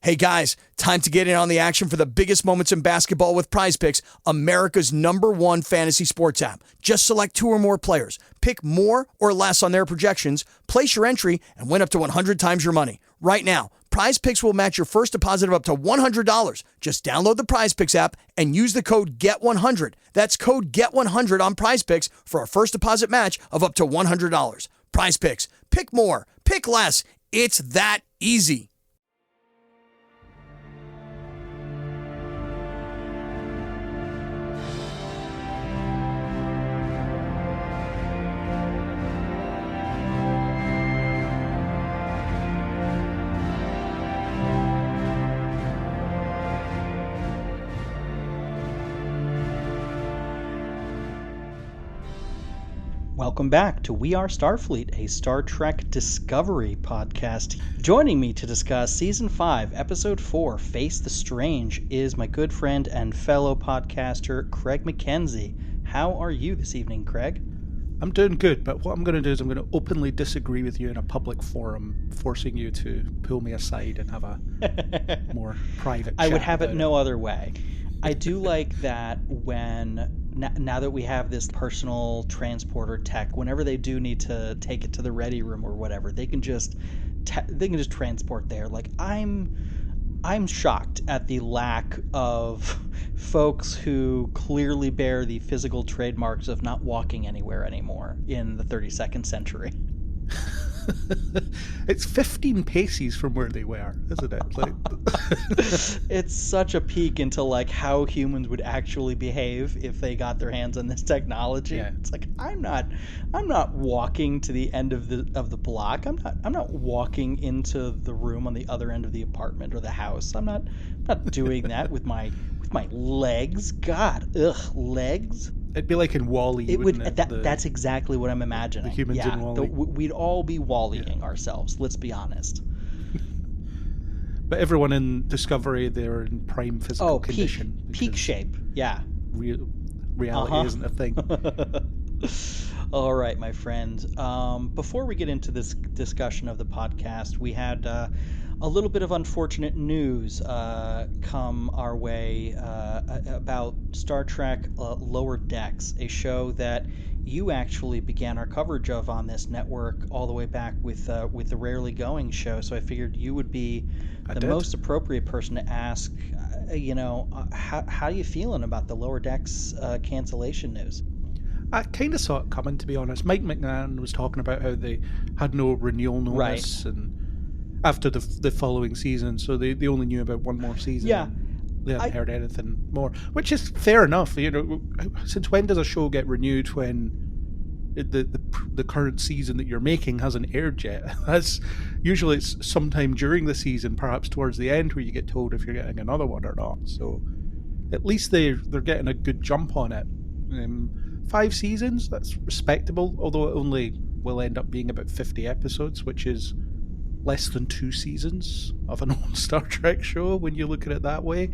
Hey guys, time to get in on the action for the biggest moments in basketball with Prize Picks, America's #1 fantasy sports app. Just select 2 or more players, pick more or less on their projections, place your entry, and win up to 100 times your money. Right now, Prize Picks will match your first deposit of up to $100. Just download the Prize Picks app and use the code GET100. That's code GET100 on Prize Picks for a first deposit match of up to $100. Prize Picks. Pick more. Pick less. It's that easy. Welcome back to We Are Starfleet, a Star Trek Discovery podcast. Joining me to discuss Season 5, Episode 4, Face the Strange, is my good friend and fellow podcaster, Craig McKenzie. How are you this evening, Craig? I'm doing good, but what I'm going to do is I'm going to openly disagree with you in a public forum, forcing you to pull me aside and have a more private chat. I would have it no other way. I do like that now that we have this personal transporter tech, whenever they do need to take it to the ready room or whatever, they can just transport there. Like I'm shocked at the lack of folks who clearly bear the physical trademarks of not walking anywhere anymore in the 32nd century. It's 15 paces from where they were, isn't it? Like... It's such a peek into like how humans would actually behave if they got their hands on this technology. Yeah. It's like I'm not walking to the end of the block. I'm not walking into the room on the other end of the apartment or the house. I'm not doing that with my legs. God, legs. It'd be like in WALL-E, wouldn't it? That's exactly what I'm imagining. The humans in WALL-E. We'd all be WALL-Eing ourselves, let's be honest. But everyone in Discovery, they're in prime physical condition. Peak shape, yeah. Reality isn't a thing. All right, my friend. Before we get into this discussion of the podcast, we had a little bit of unfortunate news come our way about Star Trek Lower Decks, a show that you actually began our coverage of on this network all the way back with the Rarely Going show. So I figured you would be the most appropriate person to ask. How are you feeling about the Lower Decks cancellation news? I kind of saw it coming, to be honest. Mike McNann was talking about how they had no renewal notice, right, and after the following season, so they only knew about one more season. Yeah, they hadn't heard anything more, which is fair enough. You know, since when does a show get renewed when the current season that you're making hasn't aired yet? That's usually it's sometime during the season, perhaps towards the end, where you get told if you're getting another one or not. So at least they're getting a good jump on it. 5 seasons, that's respectable, although it only will end up being about 50 episodes, which is less than 2 seasons of an old Star Trek show when you look at it that way.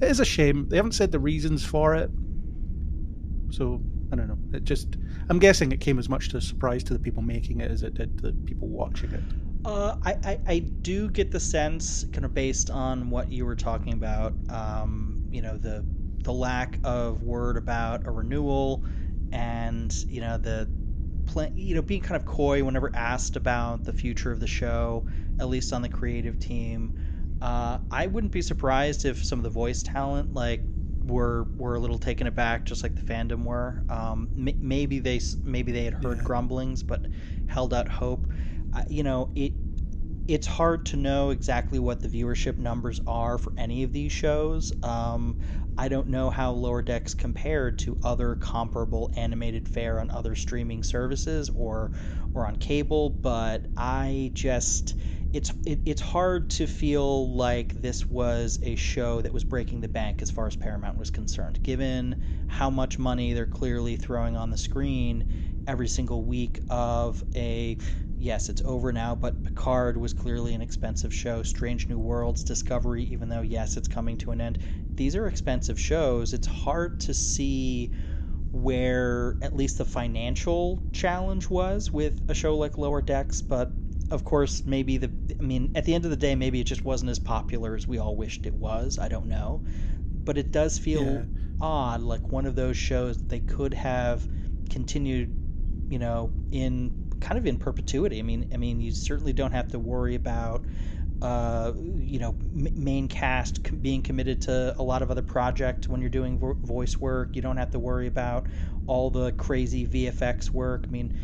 It is a shame. They haven't said the reasons for it. So, I don't know. I'm guessing it came as much to a surprise to the people making it as it did to the people watching it. I do get the sense, kind of based on what you were talking about, the lack of word about a renewal, and being kind of coy whenever asked about the future of the show, at least on the creative team. I wouldn't be surprised if some of the voice talent were a little taken aback, just like the fandom were. Maybe they had heard grumblings but held out hope. It's hard to know exactly what the viewership numbers are for any of these shows. I don't know how Lower Decks compared to other comparable animated fare on other streaming services or on cable, but it's hard to feel like this was a show that was breaking the bank as far as Paramount was concerned, given how much money they're clearly throwing on the screen every single week of yes, it's over now, but Picard was clearly an expensive show. Strange New Worlds, Discovery, even though, yes, it's coming to an end. These are expensive shows. It's hard to see where at least the financial challenge was with a show like Lower Decks, but of course maybe mean, at the end of the day, maybe it just wasn't as popular as we all wished it was. I don't know. But it does feel odd, like one of those shows that they could have continued, in perpetuity. I mean, you certainly don't have to worry about main cast being committed to a lot of other projects when you're doing voice work. You don't have to worry about all the crazy VFX work. I mean,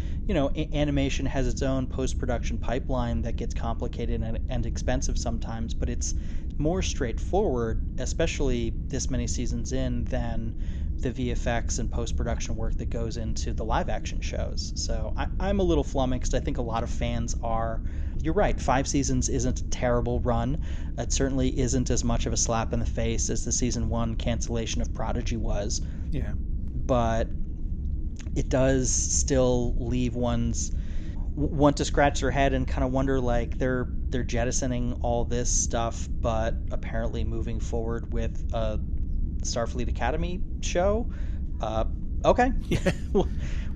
animation has its own post-production pipeline that gets complicated and expensive sometimes, but it's more straightforward, especially this many seasons in, than the VFX and post-production work that goes into the live-action shows. So I'm a little flummoxed. I think a lot of fans are. You're right, 5 seasons isn't a terrible run. It certainly isn't as much of a slap in the face as the season 1 cancellation of Prodigy was. Yeah. But it does still leave one to scratch their head and kind of wonder, like, they're jettisoning all this stuff, but apparently moving forward with a Starfleet Academy show. Okay. Yeah.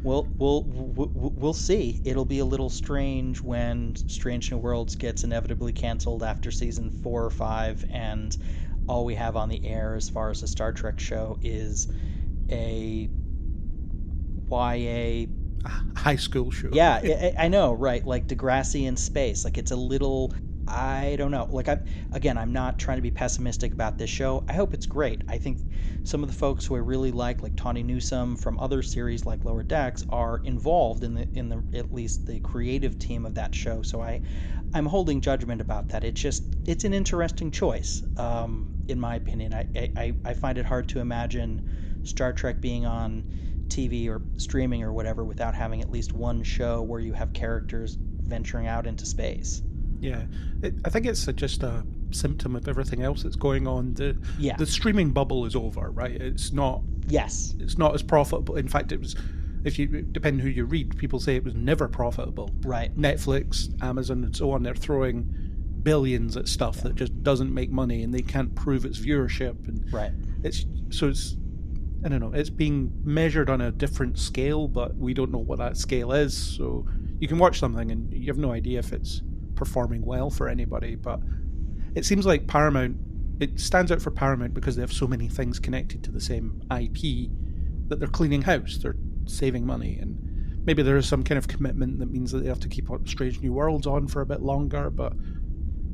We'll see. It'll be a little strange when Strange New Worlds gets inevitably canceled after season 4 or 5, and all we have on the air as far as a Star Trek show is a YA high school show. Yeah, I know, right? Like Degrassi in space. Like, it's a little, I don't know. Like, I'm not trying to be pessimistic about this show. I hope it's great. I think some of the folks who I really like Tawny Newsome from other series like Lower Decks, are involved in the at least the creative team of that show. So I'm holding judgment about that. It's an interesting choice, in my opinion. I find it hard to imagine Star Trek being on TV or streaming or whatever without having at least one show where you have characters venturing out into space. Yeah, I think it's just a symptom of everything else that's going on. The streaming bubble is over, right? It's not. Yes. It's not as profitable. In fact, it was. Depending who you read, people say it was never profitable. Right. Netflix, Amazon, and so on, they're throwing billions at stuff that just doesn't make money, and they can't prove its viewership. And right. It's I don't know. It's being measured on a different scale, but we don't know what that scale is. So you can watch something and you have no idea if it's performing well for anybody. But it seems like Paramount, it stands out for Paramount because they have so many things connected to the same IP that they're cleaning house. They're saving money, and maybe there is some kind of commitment that means that they have to keep Strange New Worlds on for a bit longer. But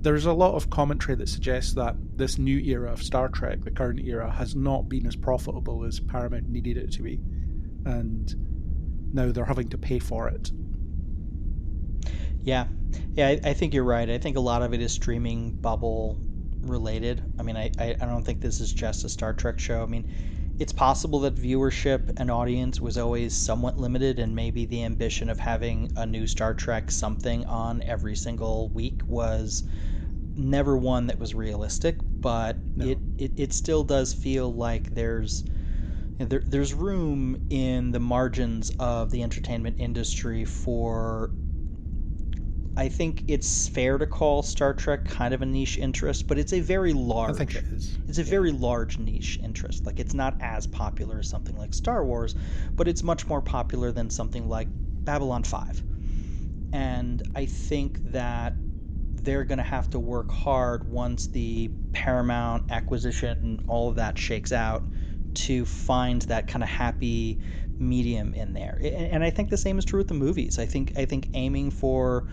there's a lot of commentary that suggests that this new era of Star Trek, the current era, has not been as profitable as Paramount needed it to be, and now they're having to pay for it. Yeah, I think you're right. I think a lot of it is streaming bubble related. I mean, I don't think this is just a Star Trek show. I mean, it's possible that viewership and audience was always somewhat limited, and maybe the ambition of having a new Star Trek something on every single week was never one that was realistic. But no. It still does feel like there's room in the margins of the entertainment industry for, I think it's fair to call Star Trek kind of a niche interest, but it's a very large. I think it is. It's a very large niche interest. Like, it's not as popular as something like Star Wars, but it's much more popular than something like Babylon 5. And I think that they're going to have to work hard once the Paramount acquisition and all of that shakes out to find that kind of happy medium in there. And I think the same is true with the movies. I think aiming for,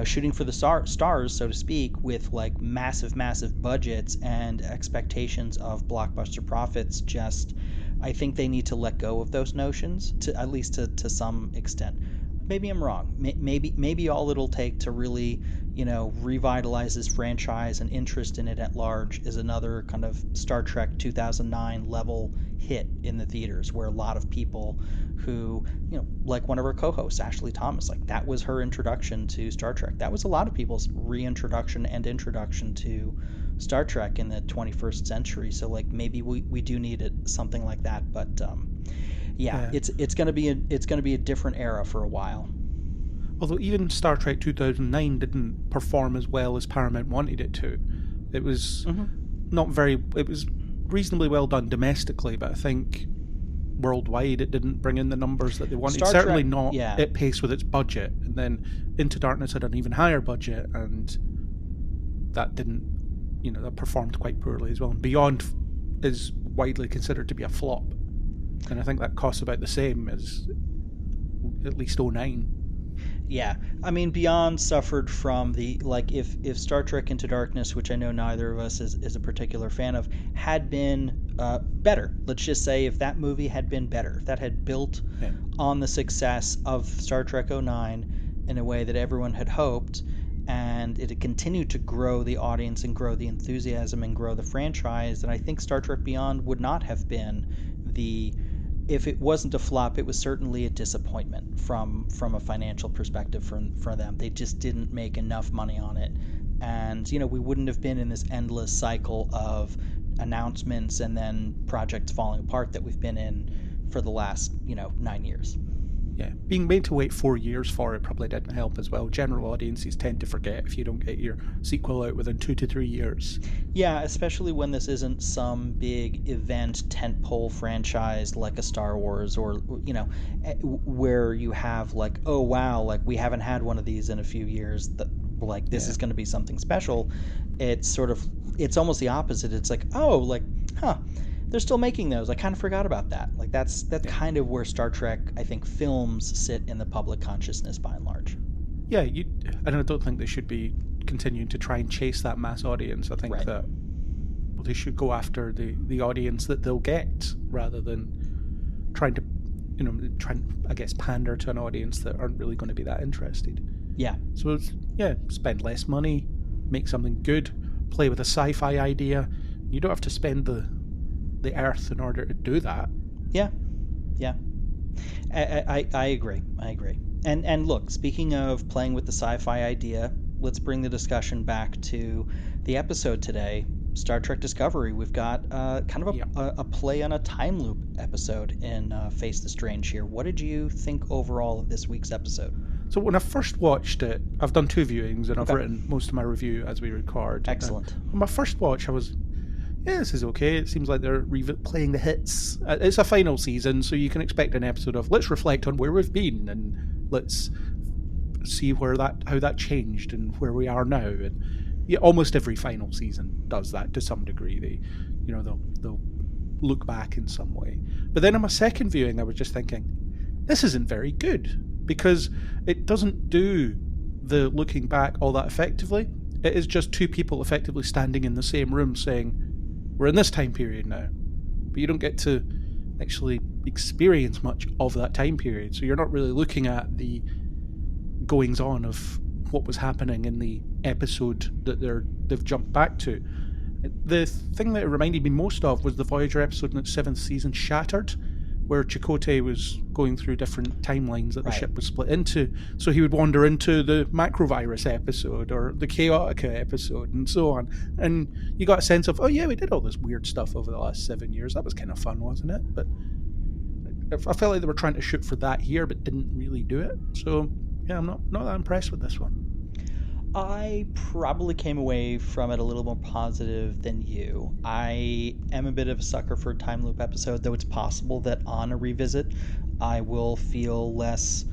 shooting for the stars, so to speak, with like massive budgets and expectations of blockbuster profits, I think they need to let go of those notions, to at least to some extent. Maybe I'm wrong. Maybe all it'll take to really, revitalize this franchise and interest in it at large is another kind of Star Trek 2009 level hit in the theaters, where a lot of people who, like one of our co-hosts, Ashley Thomas, like that was her introduction to Star Trek. That was a lot of people's reintroduction and introduction to Star Trek in the 21st century. So like maybe we do need something like that. But yeah, it's gonna be a different era for a while. Although even Star Trek 2009 didn't perform as well as Paramount wanted it to. It was it was reasonably well done domestically, but I think worldwide it didn't bring in the numbers that they wanted. Certainly not at pace with its budget. And then Into Darkness had an even higher budget, and that didn't, that performed quite poorly as well. And Beyond is widely considered to be a flop, and I think that costs about the same as at least 09. Yeah, I mean, Beyond suffered from the, like, if Star Trek Into Darkness, which I know neither of us is a particular fan of, had been better. Let's just say if that movie had been better, if that had built on the success of Star Trek 09 in a way that everyone had hoped, and it had continued to grow the audience and grow the enthusiasm and grow the franchise, then I think Star Trek Beyond would not have been if it wasn't a flop, it was certainly a disappointment from a financial perspective for them. They just didn't make enough money on it. And, we wouldn't have been in this endless cycle of announcements and then projects falling apart that we've been in for the last, 9 years. Yeah, being made to wait 4 years for it probably didn't help as well. General audiences tend to forget if you don't get your sequel out within 2 to 3 years. Yeah, especially when this isn't some big event tentpole franchise like a Star Wars, or where you have like, oh wow, like we haven't had one of these in a few years, that like this is going to be something special. It's almost the opposite. It's like, oh, like, huh, they're still making those. I kind of forgot about that. Like that's kind of where Star Trek, I think, films sit in the public consciousness by and large. Yeah, I don't think they should be continuing to try and chase that mass audience. I think that they should go after the audience that they'll get, rather than trying to, I guess, pander to an audience that aren't really going to be that interested. Yeah. So spend less money, make something good, play with a sci-fi idea. You don't have to spend the Earth in order to do that. Yeah. I agree. And look, speaking of playing with the sci-fi idea, let's bring the discussion back to the episode today, Star Trek Discovery. We've got kind of a play on a time loop episode in Face the Strange here. What did you think overall of this week's episode? So when I first watched it, I've done 2 viewings and I've written most of my review as we record. Excellent. On my first watch, I was, this is okay. It seems like they're playing the hits. It's a final season, so you can expect an episode of let's reflect on where we've been and let's see how that changed and where we are now. And almost every final season does that to some degree. They'll look back in some way. But then on my second viewing, I was just thinking, this isn't very good, because it doesn't do the looking back all that effectively. It is just 2 people effectively standing in the same room saying, we're in this time period now, but you don't get to actually experience much of that time period. So you're not really looking at the goings on of what was happening in the episode that they've jumped back to. The thing that it reminded me most of was the Voyager episode in its 7th season, Shattered, where Chakotay was going through different timelines that the ship was split into. So he would wander into the Macrovirus episode or the Chaotica episode and so on. And you got a sense of, oh yeah, we did all this weird stuff over the last 7 years. That was kind of fun, wasn't it? But I felt like they were trying to shoot for that here, but didn't really do it. So yeah, I'm not that impressed with this one. I probably came away from it a little more positive than you. I am a bit of a sucker for a time loop episode, though it's possible that on a revisit I will feel less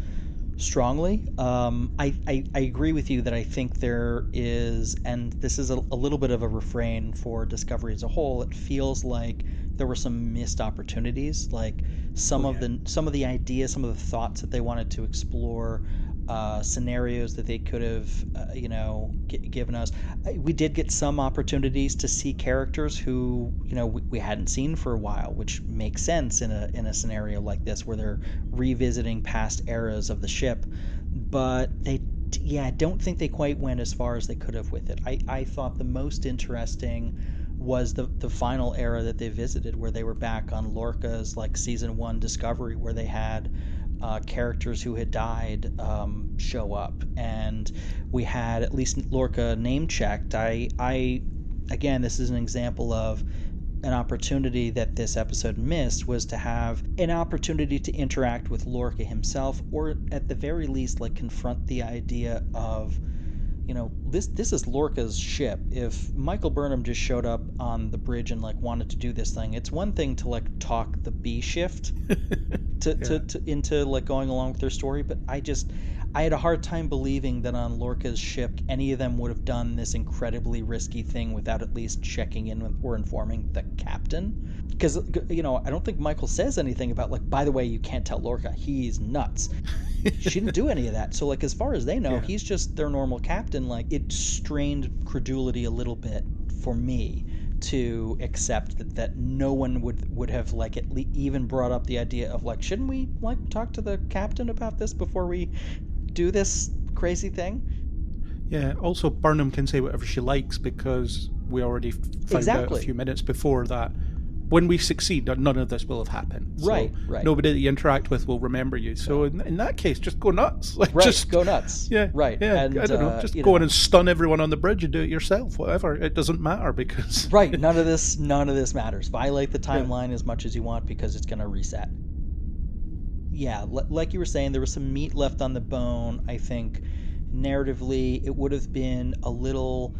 strongly. I agree with you that I think there is, and this is a little bit of a refrain for Discovery as a whole, it feels like there were some missed opportunities, like some of the ideas, some of the thoughts that they wanted to explore, scenarios that they could have, given us. We did get some opportunities to see characters who, we hadn't seen for a while, which makes sense in a scenario like this where they're revisiting past eras of the ship. But I don't think they quite went as far as they could have with it. I thought the most interesting was the final era that they visited, where they were back on Lorca's season 1 Discovery, where they had characters who had died show up, and we had at least Lorca name checked. Again, this is an example of an opportunity that this episode missed, was to have an opportunity to interact with Lorca himself, or at the very least confront the idea of, this is Lorca's ship. If Michael Burnham just showed up on the bridge and wanted to do this thing, it's one thing to talk the B shift into going along with their story, but I had a hard time believing that on Lorca's ship, any of them would have done this incredibly risky thing without at least checking in with, or informing the captain. Because, I don't think Michael says anything about, like, by the way, you can't tell Lorca, he's nuts. She didn't do any of that. So, like, as far as they know, he's just their normal captain. Like, it strained credulity a little bit for me to accept that no one would have, like, even brought up the idea of, like, shouldn't we, like, talk to the captain about this before we do this crazy thing? Yeah, also Burnham can say whatever she likes, because we already found out a few minutes before that when we succeed, none of this will have happened. So right. Nobody that you interact with will remember you. So in that case, just go nuts. Like, just go nuts. Yeah. Right. Yeah. And, I don't know. Just go in and stun everyone on the bridge and do it yourself. Whatever. It doesn't matter because. Right. None of this matters. Violate the timeline as much as you want because it's going to reset. Yeah. Like you were saying, there was some meat left on the bone. I think narratively, it would have been a little.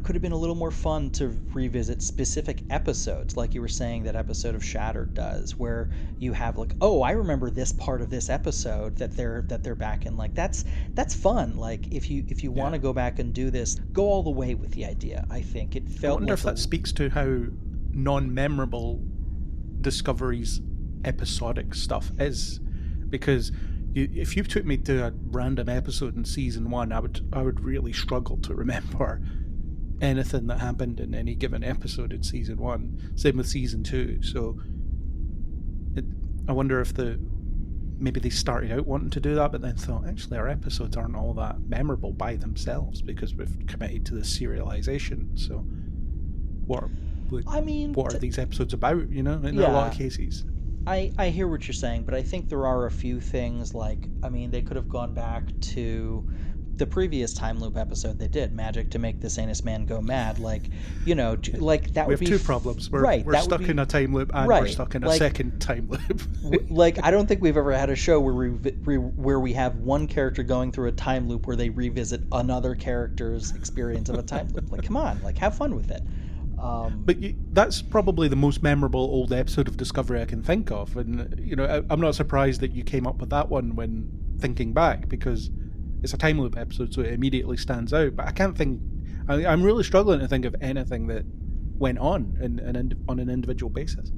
Could have been a little more fun to revisit specific episodes, like you were saying that episode of Shattered does, where you have like, oh, I remember this part of this episode that they're back in. Like that's fun. Like if you want to go back and do this, go all the way with the idea. I think it felt. I wonder if that speaks to how non-memorable Discovery's episodic stuff is, because if you took me to a random episode in season 1, I would really struggle to remember anything that happened in any given episode in season 1. Same with season 2. So I wonder if maybe they started out wanting to do that, but then thought, actually, our episodes aren't all that memorable by themselves because we've committed to this serialization. So what are these episodes about? In a lot of cases. I hear what you're saying, but I think there are a few things, like, they could have gone back to the previous time loop episode they did, Magic to Make the Sanest Man Go Mad, like that would be... We have two problems. We're stuck in a time loop and we're stuck in a second time loop. Like, I don't think we've ever had a show where we have one character going through a time loop where they revisit another character's experience of a time loop. Like, come on, like, have fun with it. But that's probably the most memorable old episode of Discovery I can think of, and I'm not surprised that you came up with that one when thinking back, because it's a time loop episode, so it immediately stands out. But I can't think. I'm really struggling to think of anything that went on on an individual basis.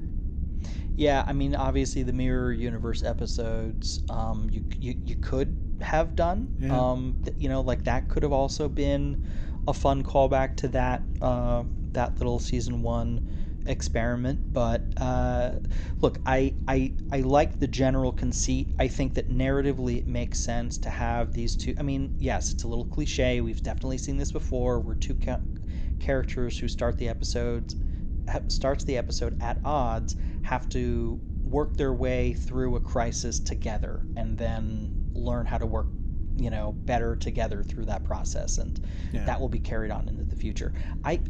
Yeah, obviously the Mirror Universe episodes, you could have done. Yeah. Like that could have also been a fun callback to that little season 1 experiment. But look, I like the general conceit. I think that narratively it makes sense to have these two. Yes, it's a little cliche. We've definitely seen this before, where two characters who starts the episode at odds have to work their way through a crisis together and then learn how to work better together through that process, and that will be carried on into the future. I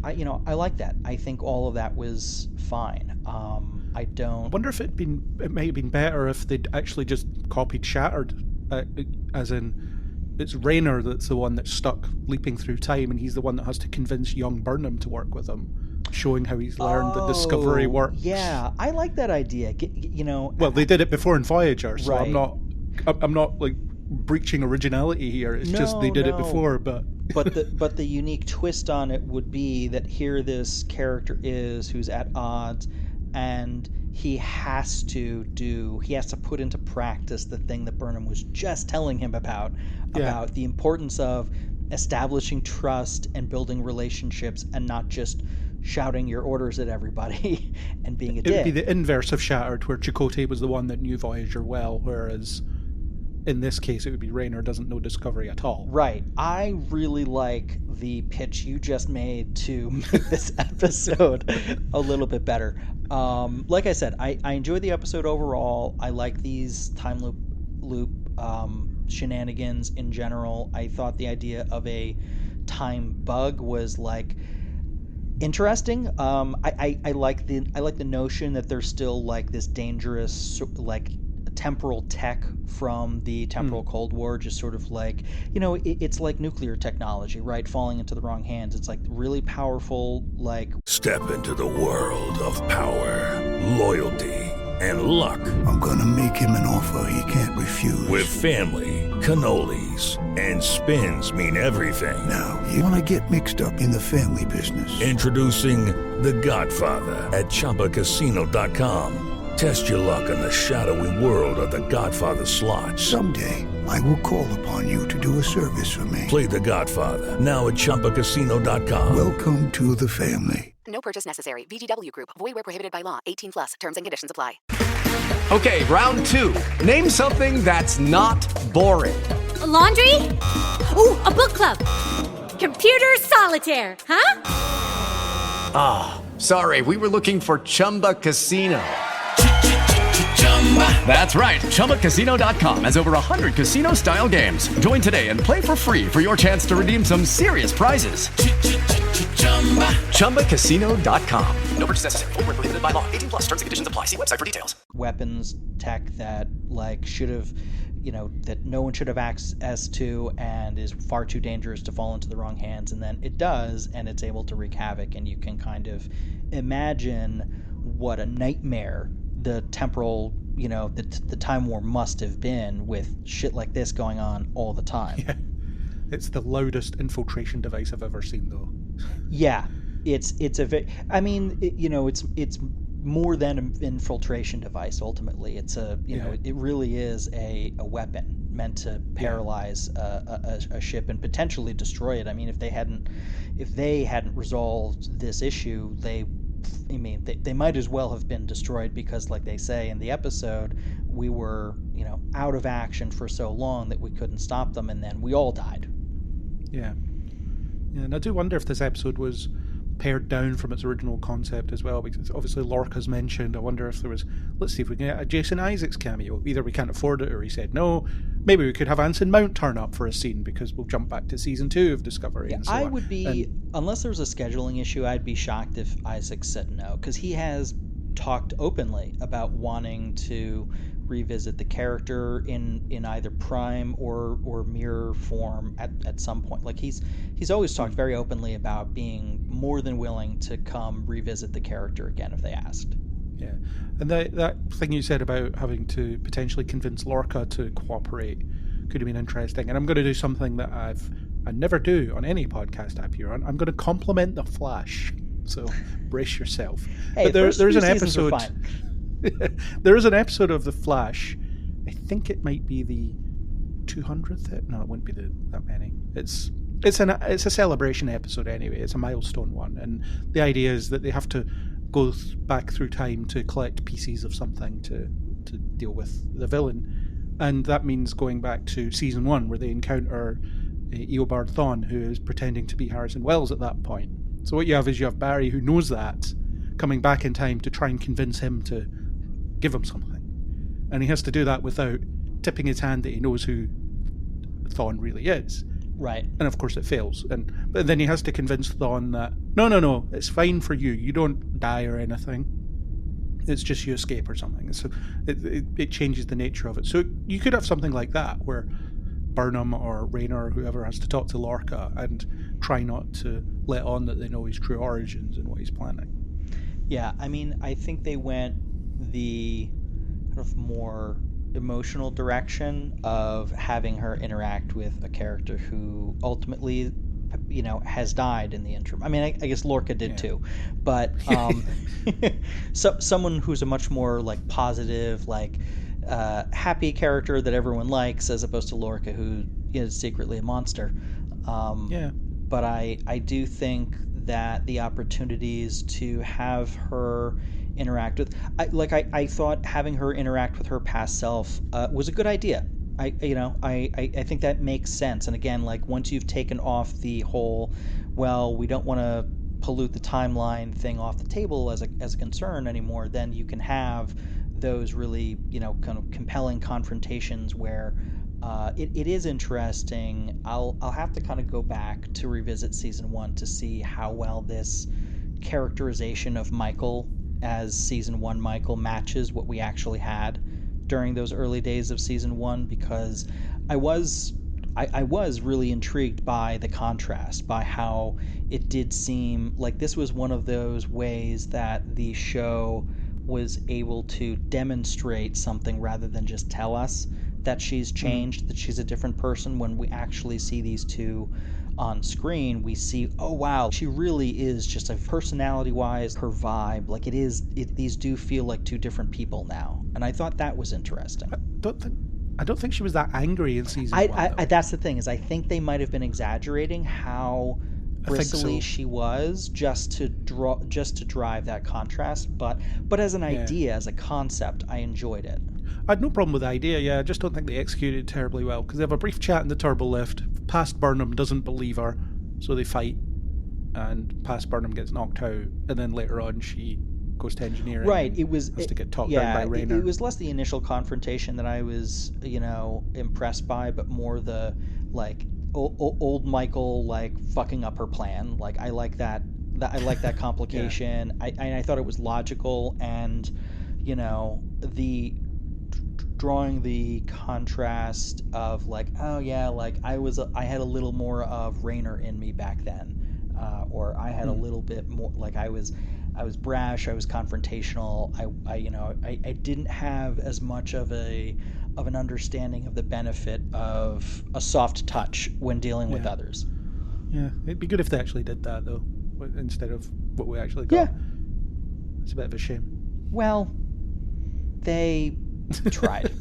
like that. I think all of that was fine. I wonder if it might have been better if they'd actually just copied Shattered, as in it's Rayner that's the one that's stuck leaping through time, and he's the one that has to convince young Burnham to work with him, showing how he's learned that Discovery works. Yeah, I like that idea. Well, they did it before in Voyager, so right. I'm not like breaching originality here. It's just they did it before, but the unique twist on it would be that here this character who's at odds, and he has to put into practice the thing that Burnham was just telling him about the importance of establishing trust and building relationships, and not just shouting your orders at everybody and being a dick. It would be the inverse of Shattered, where Chakotay was the one that knew Voyager well, whereas in this case it would be Rayner doesn't know Discovery at all. Right. I really like the pitch you just made to make this episode a little bit better. Like I said, I enjoyed the episode overall. I like these time loop shenanigans in general. I thought the idea of a time bug was like interesting. I like the notion that there's still like this dangerous like temporal tech from the temporal Cold War, just sort of like, it's like nuclear technology, right? Falling into the wrong hands. It's like really powerful, like... Step into the world of power, loyalty, and luck. I'm gonna make him an offer he can't refuse. With family, cannolis, and spins mean everything. Now, you wanna get mixed up in the family business. Introducing The Godfather at ChumbaCasino.com. Test your luck in the shadowy world of The Godfather slot. Someday, I will call upon you to do a service for me. Play The Godfather now at ChumbaCasino.com. Welcome to the family. No purchase necessary. VGW Group. Void where prohibited by law. 18 plus. Terms and conditions apply. Okay, round two. Name something that's not boring. A laundry? Ooh, a book club. Computer solitaire, huh? Ah, sorry, we were looking for Chumba Casino. That's right, ChumbaCasino.com has over 100 casino-style games. Join today and play for free for your chance to redeem some serious prizes. ChumbaCasino.com. No purchase necessary. Void where prohibited by law. 18 plus. Terms and conditions apply. See website for details. Weapons tech that should have, that no one should have access to and is far too dangerous to fall into the wrong hands, and then it does, and it's able to wreak havoc, and you can kind of imagine what a nightmare the temporal, the Time War must have been with shit like this going on all the time. Yeah. It's the loudest infiltration device I've ever seen, though. Yeah, it's more than an infiltration device. Ultimately, it's it really is a weapon meant to paralyze a ship and potentially destroy it. I mean, if they hadn't resolved this issue, they might as well have been destroyed, because like they say in the episode, we were out of action for so long that we couldn't stop them, and then we all died. Yeah, and I do wonder if this episode was pared down from its original concept as well, because obviously Lorca's mentioned. I wonder if there was, let's see if we can get a Jason Isaacs cameo. Either we can't afford it, or he said no. Maybe we could have Anson Mount turn up for a scene, because we'll jump back to season 2 of Discovery. Yeah, and so I on. would be, unless there was a scheduling issue, I'd be shocked if Isaacs said no, because he has talked openly about wanting to revisit the character in either Prime or Mirror form at some point. Like he's always talked very openly about being more than willing to come revisit the character again if they asked. Yeah, and that thing you said about having to potentially convince Lorca to cooperate could have been interesting. And I'm going to do something that I never do on any podcast I appear on. I'm going to compliment the Flash. So brace yourself. Hey, but there's an episode. There is an episode of The Flash. I think it might be the 200th. No, it wouldn't be that many. It's a celebration episode anyway. It's a milestone one, and the idea is that they have to go back through time to collect pieces of something to deal with the villain, and that means going back to season 1 where they encounter Eobard Thawne, who is pretending to be Harrison Wells at that point. So what you have Barry, who knows that, coming back in time to try and convince him to give him something. And he has to do that without tipping his hand that he knows who Thawne really is. Right. And of course it fails. But then he has to convince Thawne that, no, it's fine for you. You don't die or anything. It's just you escape or something. So it changes the nature of it. So you could have something like that where Burnham or Rayner or whoever has to talk to Lorca and try not to let on that they know his true origins and what he's planning. Yeah, I mean, I think they went the kind of more emotional direction of having her interact with a character who ultimately, has died in the interim. I mean, I guess Lorca did too, but someone who's a much more like positive, like happy character that everyone likes, as opposed to Lorca, who is secretly a monster. But I do think that the opportunities to have her interact with, I thought having her interact with her past self was a good idea. I think that makes sense. And again, like once you've taken off the whole, well, we don't want to pollute the timeline thing off the table as a concern anymore, then you can have those really, kind of compelling confrontations where it is interesting. I'll have to kind of go back to revisit season 1 to see how well this characterization of Michael as season 1 Michael matches what we actually had during those early days of season 1, because I was really intrigued by the contrast, by how it did seem like this was one of those ways that the show was able to demonstrate something rather than just tell us that she's changed, that she's a different person. When we actually see these two on screen, we see, oh wow, she really is just a personality-wise, her vibe, like these do feel like two different people now. And I thought that was interesting. I don't think she was that angry in season one. That's the thing, is I think they might have been exaggerating how bristly she was just to drive that contrast. But as an idea, as a concept, I enjoyed it. I had no problem with the idea, yeah. I just don't think they executed it terribly well, because they have a brief chat in the turbo lift. Past Burnham doesn't believe her, so they fight, and Past Burnham gets knocked out, and then later on she goes to engineering. Right, has to get talked down by Rayner. It was less the initial confrontation that I was, impressed by, but more the, like, old Michael, like, fucking up her plan. Like, I like that complication. I thought it was logical, and, the drawing the contrast of, like, oh yeah, like I had a little more of Rayner in me back then, or I had a little bit more, like I was brash, I was confrontational, I didn't have as much of an understanding of the benefit of a soft touch when dealing with others. Yeah, it'd be good if they actually did that though, instead of what we actually got. Yeah. It's a bit of a shame. Well, they tried.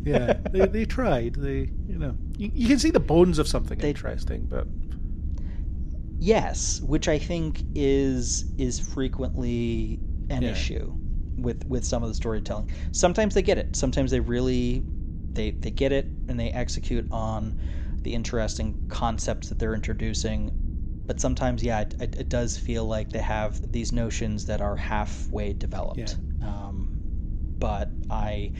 Yeah, they tried. You can see the bones of something interesting, but yes, which I think is frequently an issue with some of the storytelling. Sometimes they get it. Sometimes they really they get it and they execute on the interesting concepts that they're introducing. But sometimes, it does feel like they have these notions that are halfway developed. Yeah. But I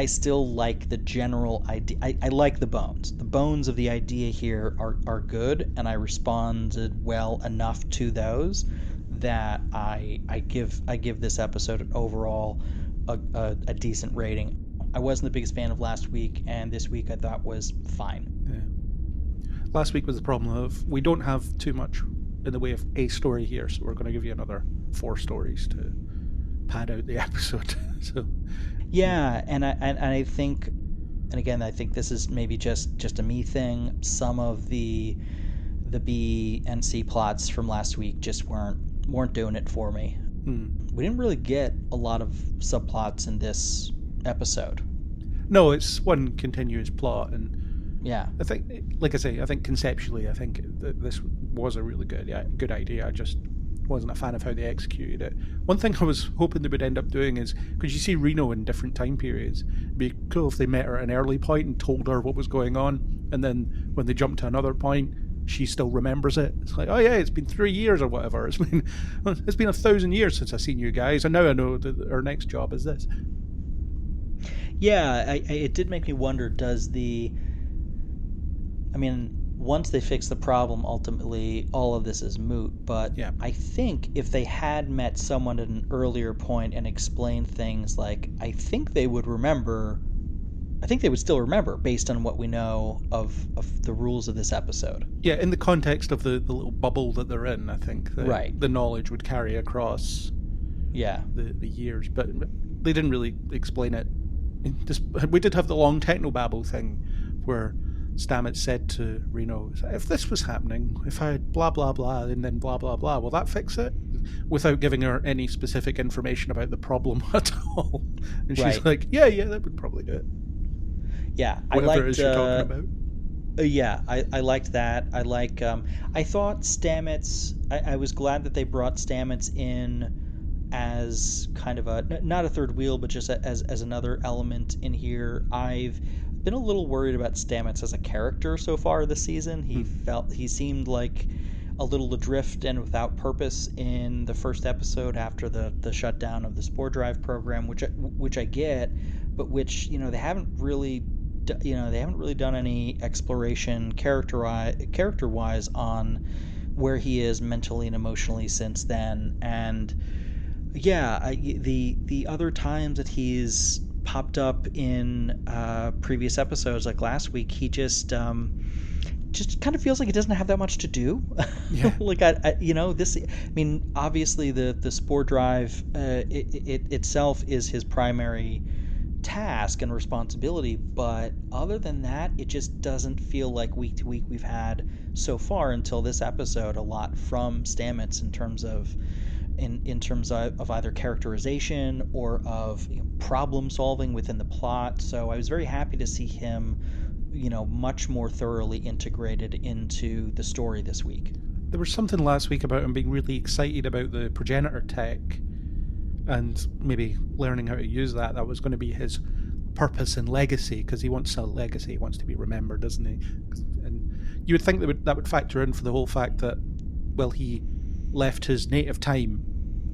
still like the general idea. I like the bones. The bones of the idea here are good, and I responded well enough to those that I give this episode an overall a decent rating. I wasn't the biggest fan of last week, and this week I thought was fine. Yeah. Last week was the problem of we don't have too much in the way of a story here, so we're going to give you another 4 stories to pad out the episode. So yeah, and I think, and again, I think this is maybe just a me thing. Some of the B and C plots from last week just weren't doing it for me. We didn't really get a lot of subplots in this episode. No, it's one continuous plot, and yeah, I think, like I say, I think conceptually, I think this was a really good idea. I just wasn't a fan of how they executed it. One thing I was hoping they would end up doing is, because you see Reno in different time periods, it'd be cool if they met her at an early point and told her what was going on, and then when they jump to another point, she still remembers it. It's like, oh yeah, it's been 3 years or whatever. It's been 1,000 years since I've seen you guys, and now I know that our next job is this. Yeah, it did make me wonder, once they fix the problem, ultimately all of this is moot, but yeah. I think if they had met someone at an earlier point and explained things, like, I think they would still remember based on what we know of the rules of this episode. Yeah, in the context of the little bubble that they're in, I think the knowledge would carry across the years, but they didn't really explain it. We did have the long technobabble thing where Stamets said to Reno, if this was happening, if I had blah blah blah and then blah blah blah, will that fix it? Without giving her any specific information about the problem at all. And she's like, yeah, that would probably do it. Yeah, whatever it is you're talking about. I liked that. I thought Stamets, I was glad that they brought Stamets in as kind of not a third wheel, but just as another element in here. I've been a little worried about Stamets as a character so far this season. He seemed like a little adrift and without purpose in the first episode after the shutdown of the Spore Drive program, which I get, but which they haven't really done any exploration character-wise on where he is mentally and emotionally since then. And the other times that he's popped up in previous episodes, like last week, he just just kind of feels like it doesn't have that much to do. Yeah. Like obviously the spore drive it itself is his primary task and responsibility, but other than that, it just doesn't feel like week to week we've had so far until this episode a lot from Stamets in terms of either characterization or of problem solving within the plot. So I was very happy to see him much more thoroughly integrated into the story this week. There was something last week about him being really excited about the progenitor tech and maybe learning how to use that. That was going to be his purpose and legacy, because he wants a legacy. He wants to be remembered, doesn't he? And you would think that would factor in for the whole fact that, well, he left his native time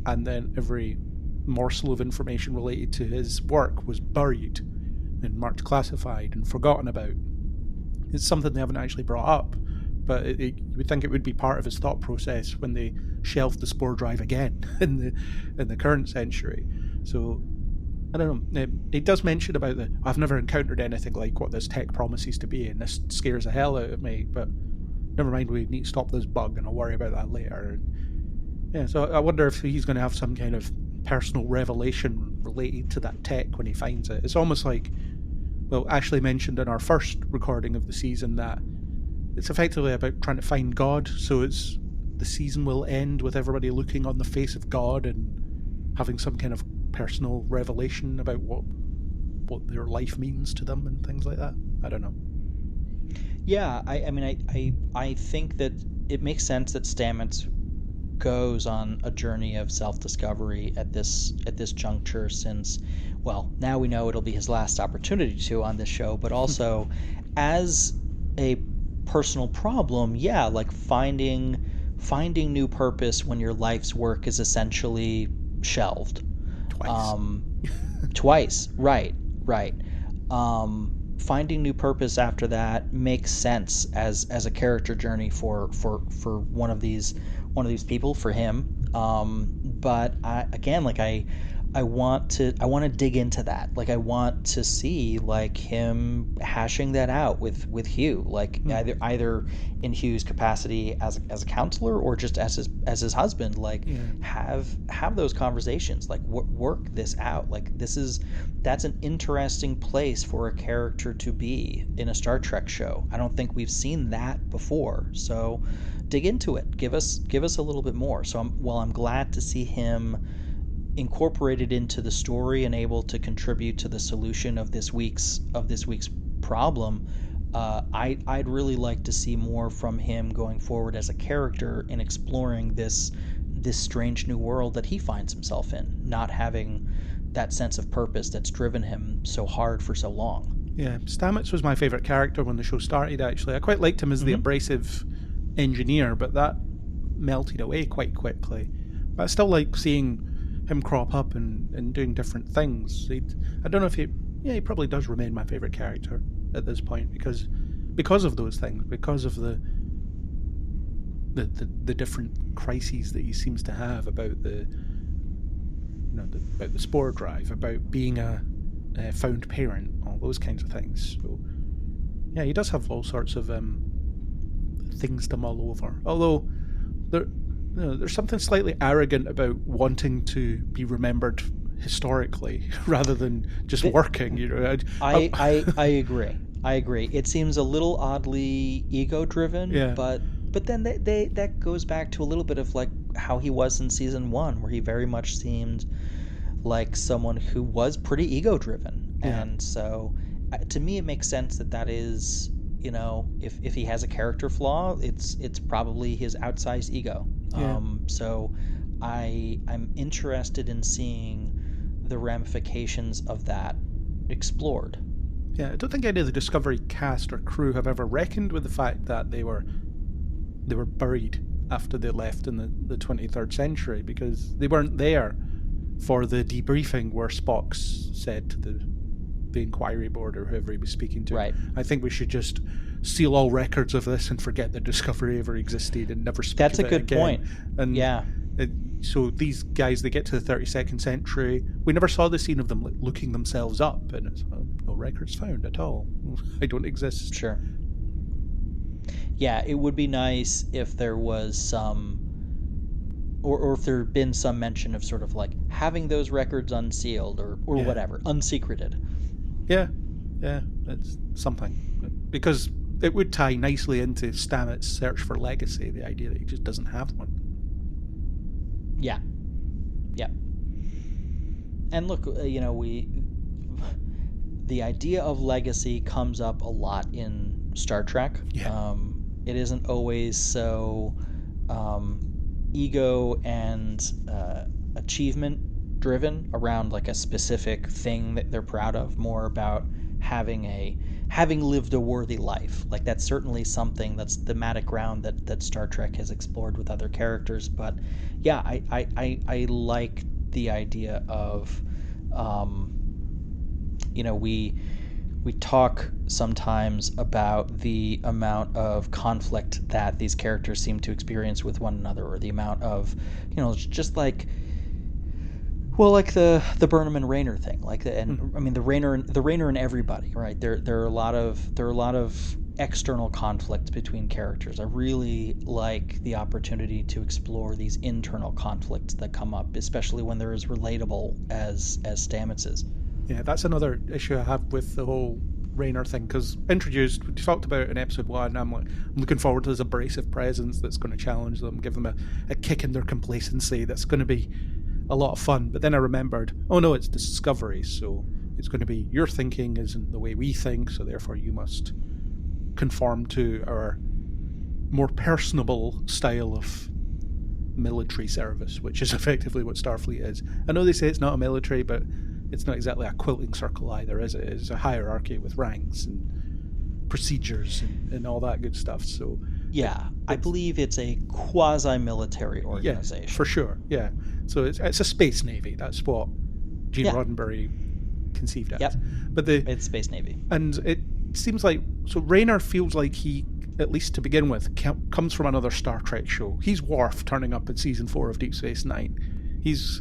and then every morsel of information related to his work was buried and marked classified and forgotten about. It's something they haven't actually brought up, but you would think it would be part of his thought process when they shelved the spore drive again in the current century. So I don't know. It does mention about I've never encountered anything like what this tech promises to be, and this scares the hell out of me. But never mind, we need to stop this bug, and I'll worry about that later. And yeah, so I wonder if he's going to have some kind of personal revelation related to that tech when he finds it. It's almost like, well, Ashley mentioned in our first recording of the season that it's effectively about trying to find God. So the season will end with everybody looking on the face of God and having some kind of personal revelation about what their life means to them and things like that. I don't know. Yeah, I think that it makes sense that Stamets goes on a journey of self-discovery at this juncture, since, well, now we know it'll be his last opportunity to on this show, but also as a personal problem, like finding new purpose when your life's work is essentially shelved. Twice. Right. Finding new purpose after that makes sense as a character journey for one of these people, for him. But I want to dig into that. Like, I want to see him hashing that out with Hugh, either in Hugh's capacity as a counselor or just as his husband. Have those conversations. Work this out. That's an interesting place for a character to be in a Star Trek show. I don't think we've seen that before. So dig into it. Give us a little bit more. So I'm glad to see him incorporated into the story and able to contribute to the solution of this week's problem. I'd really like to see more from him going forward as a character in exploring this strange new world that he finds himself in, not having that sense of purpose that's driven him so hard for so long. Yeah, Stamets was my favourite character when the show started, actually. I quite liked him as the abrasive engineer, but that melted away quite quickly. But I still like seeing him crop up and doing different things. I don't know if he probably does remain my favourite character at this point because of those things, because of the different crises that he seems to have about the spore drive, about being a found parent, all those kinds of things. So yeah, he does have all sorts of things to mull over. Although there's something slightly arrogant about wanting to be remembered historically rather than just working. I agree. It seems a little oddly ego-driven, yeah. But then that goes back to a little bit of how he was in season 1, where he very much seemed like someone who was pretty ego-driven, and so to me it makes sense that is, if he has a character flaw, it's probably his outsized ego. Yeah. So I'm interested in seeing the ramifications of that explored. Yeah, I don't think any of the Discovery cast or crew have ever reckoned with the fact that they were buried after they left in the 23rd century, because they weren't there for the debriefing where Spock said to the inquiry board or whoever he was speaking to, right, I think we should just seal all records of this and forget that Discovery ever existed and never speak That's of a it good again. point. And yeah. So these guys, they get to the 32nd century. We never saw the scene of them looking themselves up, and it's no records found at all. I don't exist. Sure. yeah, it would be nice if there was some, or if there had been some mention of sort of like having those records unsealed or Yeah. whatever, unsecreted. Yeah, it's something. Because it would tie nicely into Stamets' search for legacy, the idea that he just doesn't have one. Yeah. And look, the idea of legacy comes up a lot in Star Trek. Yeah. It isn't always so ego and achievement driven around like a specific thing that they're proud of, more about having lived a worthy life. Like that's certainly something that's thematic ground that Star Trek has explored with other characters. But yeah, I like the idea of we talk sometimes about the amount of conflict that these characters seem to experience with one another, or the amount of, just like, well, like the Burnham and Rayner thing, like I mean the Rayner and everybody, right? There are a lot of external conflict between characters. I really like the opportunity to explore these internal conflicts that come up, especially when they're as relatable as Stamets is. Yeah, that's another issue I have with the whole Rayner thing, because introduced, we talked about it in episode 1, I'm looking forward to this abrasive presence that's going to challenge them, give them a kick in their complacency. That's going to be a lot of fun. But then I remembered, oh no, it's Discovery, so it's going to be your thinking isn't the way we think, so therefore you must conform to our more personable style of military service, which is effectively what Starfleet is. I know they say it's not a military, but it's not exactly a quilting circle either, is it? It's a hierarchy with ranks and procedures and all that good stuff. So yeah, I believe it's a quasi-military organization. Yeah, for sure. Yeah, so it's a space navy. That's what Gene Roddenberry conceived as. Yep. But it's space navy, and it seems like Rayner feels like he, at least to begin with, comes from another Star Trek show. He's Worf turning up in season 4 of Deep Space Nine. He's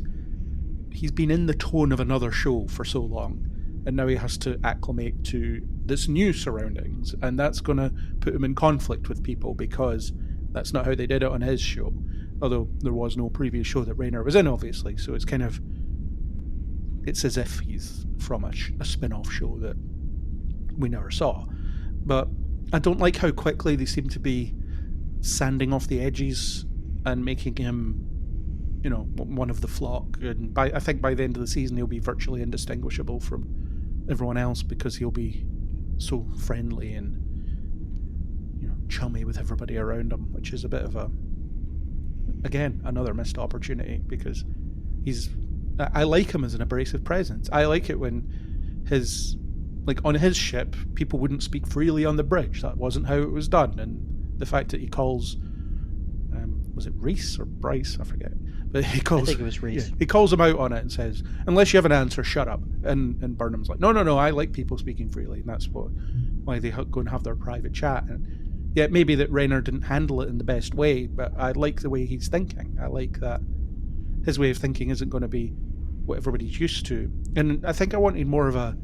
been in the tone of another show for so long, and now he has to acclimate to this new surroundings, and that's going to put him in conflict with people because that's not how they did it on his show. Although there was no previous show that Rayner was in, obviously, so it's as if he's from a spin-off show that we never saw. But I don't like how quickly they seem to be sanding off the edges and making him, one of the flock. And I think by the end of the season he'll be virtually indistinguishable from everyone else because he'll be so friendly and chummy with everybody around him, which is a bit of another missed opportunity, because I like him as an abrasive presence. I like it when on his ship, people wouldn't speak freely on the bridge. That wasn't how it was done. And the fact that he calls, was it Reese or Bryce? I forget. But I think it was Reese. Yeah, he calls him out on it and says, unless you have an answer, shut up. And Burnham's like, no, I like people speaking freely. And that's why they go and have their private chat. And yeah, maybe that Rayner didn't handle it in the best way, but I like the way he's thinking. I like that his way of thinking isn't going to be what everybody's used to. And I think I wanted more of a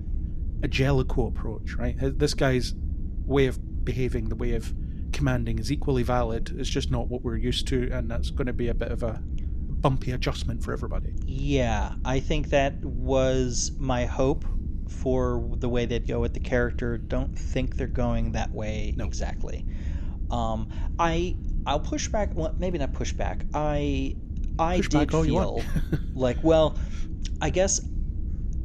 Jellicoe approach, right? This guy's way of behaving, the way of commanding is equally valid. It's just not what we're used to, and that's going to be a bit of a bumpy adjustment for everybody. Yeah, I think that was my hope for the way they'd go with the character. Don't think they're going that way exactly. I'll push back. Well, maybe not push back. I did feel like, well, I guess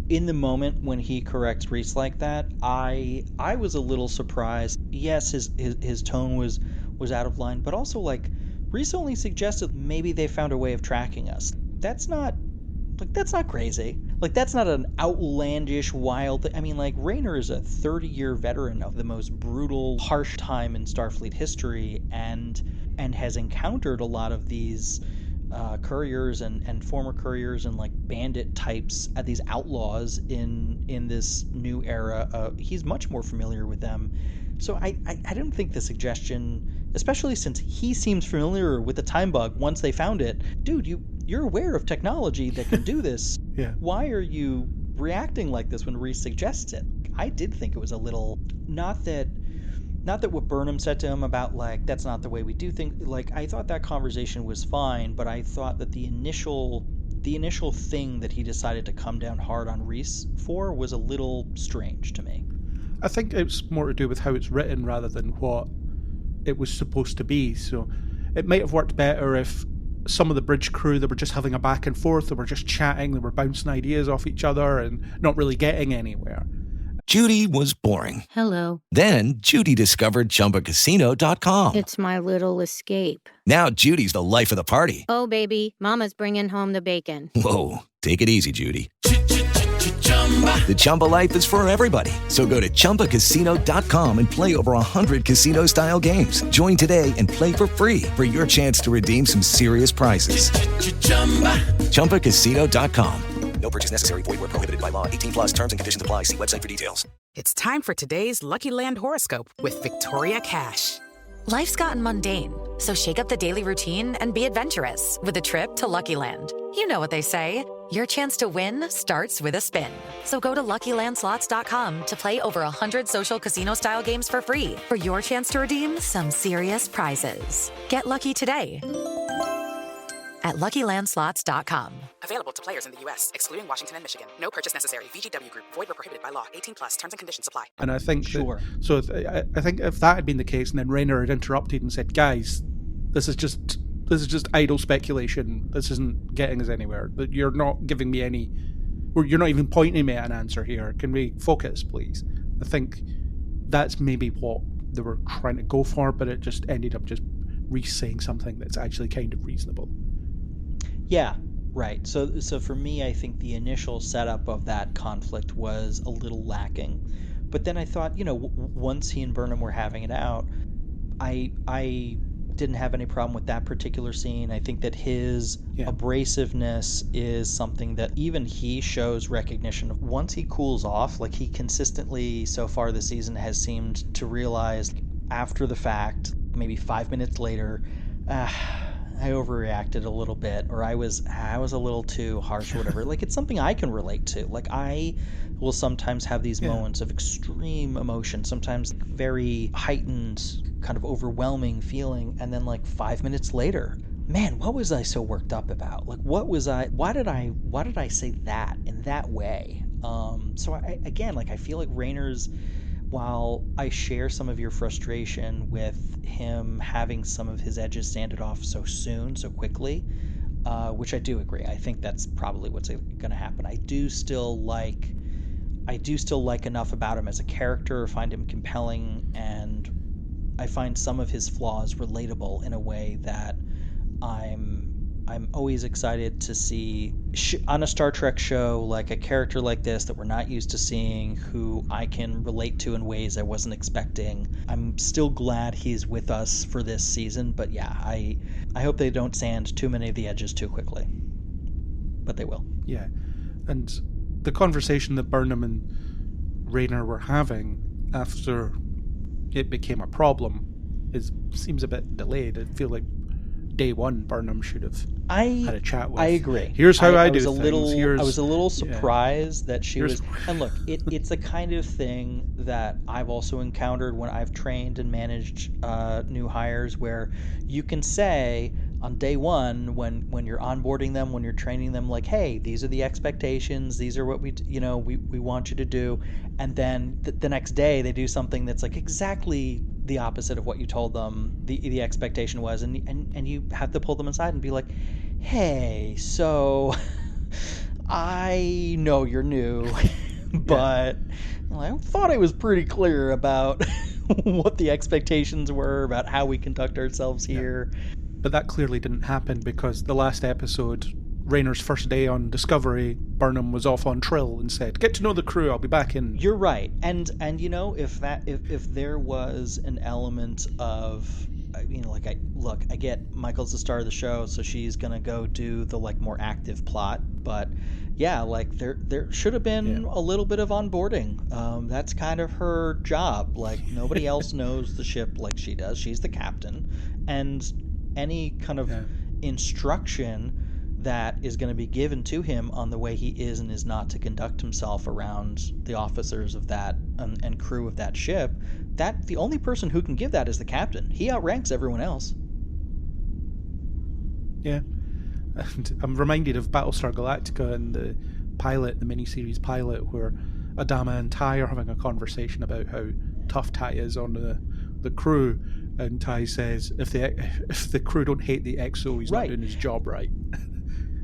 in the moment when he corrects Reese like that, I was a little surprised. Yes, his tone was out of line, but also like Reese only suggested maybe they found a way of tracking us. That's not crazy. Like, that's not an outlandish, wild thing. I mean, like, Rayner is a 30-year veteran of the most brutal, harsh time in Starfleet history, and has encountered a lot of these couriers and former couriers and like bandit types, these outlaws in this new era. He's much more familiar with them. So I don't think the suggestion, especially since he seems familiar with the time bug once they found it. Dude, you're aware of technology that can do this. Yeah. Why are you reacting like this when Reese suggests it? I did think it was a little, not that not that what Burnham said to him about, like, that's not the way we do things, like, I thought that conversation was fine, but I thought that the initial thing that he decided to come down hard on Reese for was a little strange to me. I think it's more to do with how it's written rather than what it was supposed to be. So it might have worked better if some of the bridge crew, they were just having a back and forth, they were just chatting, they were bouncing ideas off each other and not really getting anywhere. Judy was boring. Hello. Then Judy discovered ChumbaCasino.com. It's my little escape. Now Judy's the life of the party. Oh, baby, mama's bringing home the bacon. Whoa, take it easy, Judy. The Chumba life is for everybody. So go to ChumbaCasino.com and play over 100 casino-style games. Join today and play for free for your chance to redeem some serious prizes. ChumbaCasino.com. No purchase necessary. Void where prohibited by law. 18 plus terms and conditions apply. See website for details. It's time for today's Lucky Land horoscope with Victoria Cash. Life's gotten mundane, so shake up the daily routine and be adventurous with a trip to Lucky Land. You know what they say. Your chance to win starts with a spin. So go to LuckyLandSlots.com to play over 100 social casino-style games for free for your chance to redeem some serious prizes. Get lucky today at LuckyLandSlots.com. Available to players in the U.S., excluding Washington and Michigan. No purchase necessary. VGW Group. Void where prohibited by law. 18 plus. Terms and conditions apply. And I think Sure. I think if that had been the case, and then Rayner had interrupted and said, "Guys, this is just idle speculation. This isn't getting us anywhere. But you're not giving me any. You're not even pointing me at an answer here. Can we focus, please?" I think that's maybe what they were trying to go for, but it just ended up just re-saying something that's actually kind of reasonable. Yeah, right. So for me, I think the initial setup of that conflict was a little lacking. But then I thought, once he and Burnham were having it out, I didn't have any problem with that particular scene. I think that his abrasiveness is something that even he shows recognition of. Once he cools off, like he consistently so far this season has seemed to realize after the fact, maybe 5 minutes later, I overreacted a little bit, or I was a little too harsh or whatever. Like, it's something I can relate to. Like, I will sometimes have these moments of extreme emotion, sometimes very heightened, kind of overwhelming feeling, and then like 5 minutes later, man, what was I so worked up about? Like, why did I say that in that way? So I feel like Rayner's, while I share some of your frustration with him having some of his edges sanded off so soon, so quickly, which I do agree. I think that's probably what's going to happen. I do still like enough about him as a character, find him compelling, and I find some of his flaws relatable in a way that I'm always excited to see on a Star Trek show, like a character like this that we're not used to seeing, who I can relate to in ways I wasn't expecting. I'm still glad he's with us for this season, but yeah, I hope they don't sand too many of the edges too quickly. But they will. Yeah, and the conversation that Burnham and Rayner were having after it became a problem seems a bit delayed. I feel like day one, Burnham should have had a chat with. I agree. Here's how I do things. I was a little surprised that she was. And look, it's the kind of thing that I've also encountered when I've trained and managed new hires, where you can say on day one, when you're onboarding them, when you're training them, like, hey, these are the expectations, these are what we want you to do, and then the next day they do something that's like exactly the opposite of what you told them the expectation was, and you have to pull them aside and be like, hey, so I know you're new, but I thought I was pretty clear about what the expectations were, about how we conduct ourselves here. But that clearly didn't happen, because the last episode, Rayner's first day on Discovery, Burnham was off on Trill and said, "Get to know the crew, I'll be back in." You're right, and if there was an element of, I get Michael's the star of the show, so she's gonna go do the more active plot, but yeah, there should have been a little bit of onboarding. That's kind of her job. Like, nobody else knows the ship like she does. She's the captain, and any kind of instruction that is going to be given to him on the way he is and is not to conduct himself around the officers of that and crew of that ship, that the only person who can give that is the captain. He outranks everyone else. Yeah. And I'm reminded of Battlestar Galactica and the miniseries pilot, where Adama and Ty are having a conversation about how tough Ty is on the crew, and Ty says, if the crew don't hate the XO, he's not doing his job right.